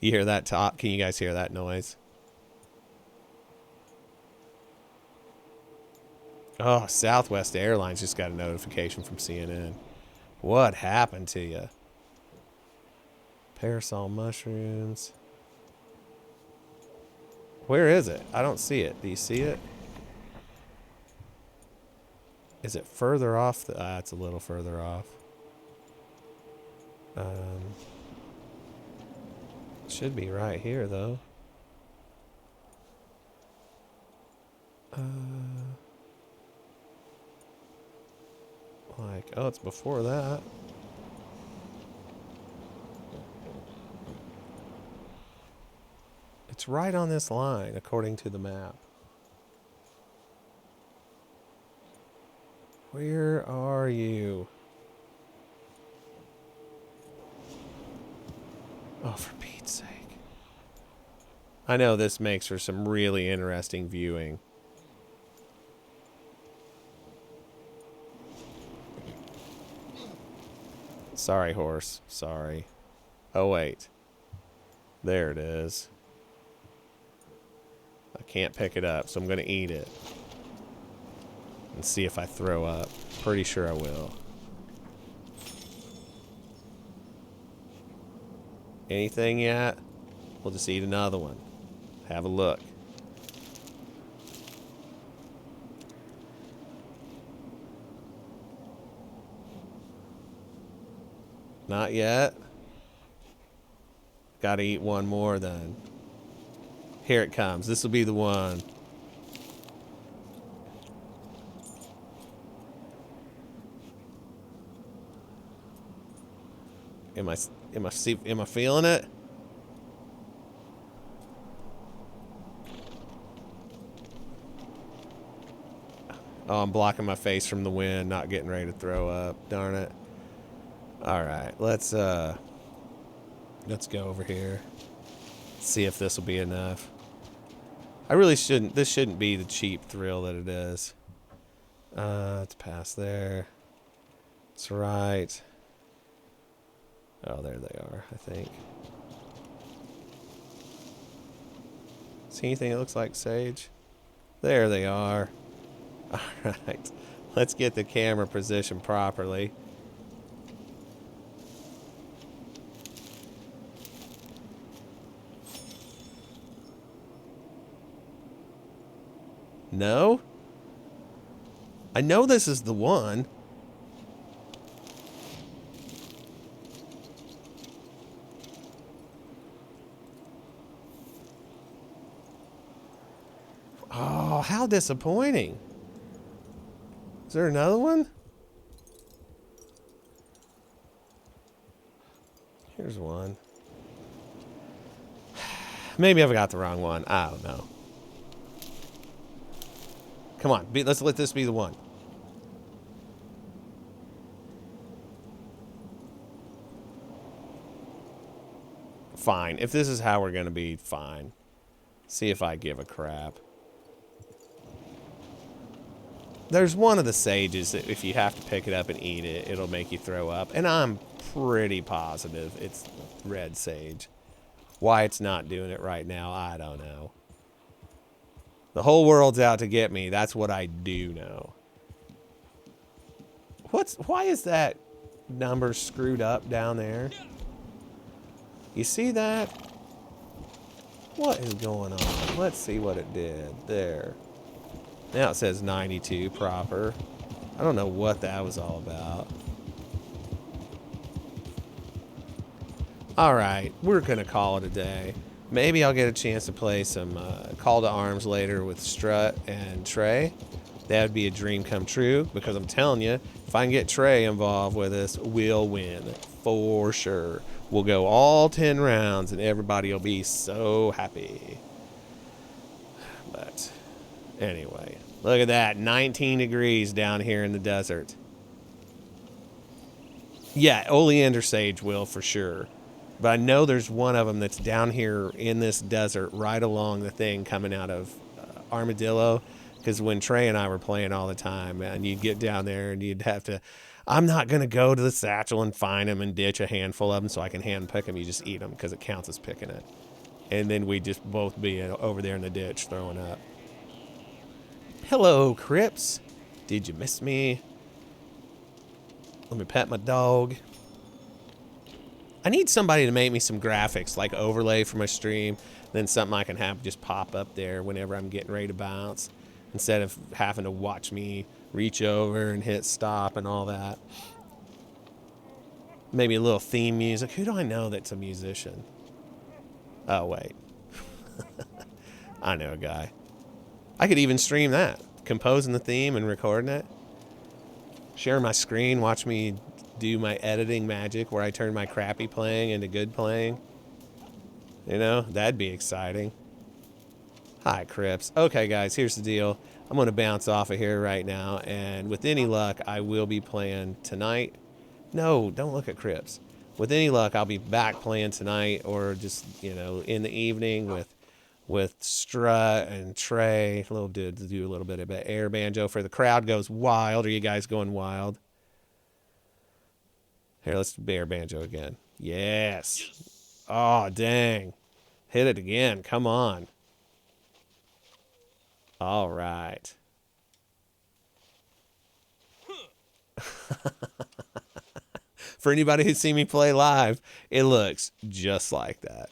You hear that top? Can you guys hear that noise? Oh, Southwest Airlines just got a notification from CNN. What happened to you? Parasol mushrooms. Where is it? I don't see it. Do you see it? Is it further off? It's a little further off. Should be right here, though. Oh, it's before that. It's right on this line, according to the map. Where are you? Oh, for Pete's sake. I know this makes for some really interesting viewing. Sorry, horse. Sorry. Oh, wait. There it is. I can't pick it up, so I'm going to eat it. And see if I throw up. Pretty sure I will. Anything yet? We'll just eat another one. Have a look. Not yet. Gotta eat one more then. Here it comes. This will be the one. Am I feeling it? Oh, I'm blocking my face from the wind, not getting ready to throw up. Darn it. All right, let's go over here. See if this will be enough. I really shouldn't. This shouldn't be the cheap thrill that it is. It's past there. It's right. Oh, there they are, I think. See anything that looks like sage? There they are. All right. Let's get the camera positioned properly. No? I know this is the one. Oh, how disappointing. Is there another one? Here's one. Maybe I've got the wrong one. I don't know. Come on, let's let this be the one. fine. If this is how we're going to be, fine. See if I give a crap. There's one of the sages that if you have to pick it up and eat it, it'll make you throw up. And I'm pretty positive it's red sage. Why it's not doing it right now, I don't know. The whole world's out to get me. That's what I do know. Why is that number screwed up down there? You see that? What is going on? Let's see what it did. There. Now it says 92 proper. I don't know what that was all about. Alright, we're going to call it a day. Maybe I'll get a chance to play some Call to Arms later with Strut and Trey. That would be a dream come true, because I'm telling you, if I can get Trey involved with us, we'll win. For sure. We'll go all 10 rounds and everybody will be so happy. But anyway, look at that. 19 degrees down here in the desert. Yeah, Oleander Sage will for sure. But I know there's one of them that's down here in this desert right along the thing coming out of Armadillo. Because when Trey and I were playing all the time, man, you'd get down there and you'd have to... I'm not going to go to the satchel and find them and ditch a handful of them so I can hand pick them. You just eat them because it counts as picking it. And then we'd just both be over there in the ditch throwing up. Hello, Crips. Did you miss me? Let me pet my dog. I need somebody to make me some graphics, like overlay for my stream, then something I can have just pop up there whenever I'm getting ready to bounce, instead of having to watch me reach over and hit stop and all that. Maybe a little theme music. Who do I know that's a musician? Oh, wait. I know a guy. I could even stream that. Composing the theme and recording it. Share my screen, watch me do my editing magic where I turn my crappy playing into good playing. You know, that'd be exciting. Hi, Crips. Okay, guys, here's the deal. I'm going to bounce off of here right now, and with any luck, I will be playing tonight. No, don't look at Crips. With any luck, I'll be back playing tonight, or just, you know, in the evening with Strut and Trey. A little dude to do a little bit of air banjo for the crowd goes wild. Are you guys going wild? Here, let's do air banjo again. Yes. Oh, dang. Hit it again. Come on. All right. For anybody who's seen me play live, it looks just like that.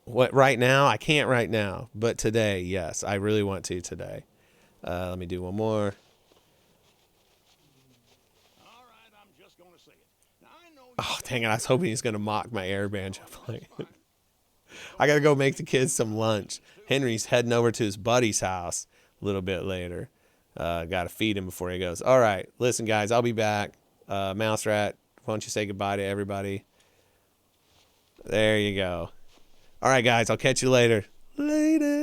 What right now? I can't right now, but today, yes, I really want to today. Let me do one more. Oh, dang it. I was hoping he's going to mock my air banjo playing. I got to go make the kids some lunch. Henry's heading over to his buddy's house a little bit later. Got to feed him before he goes. All right. Listen, guys, I'll be back. Mouse Rat, why don't you say goodbye to everybody? There you go. All right, guys, I'll catch you later. Later.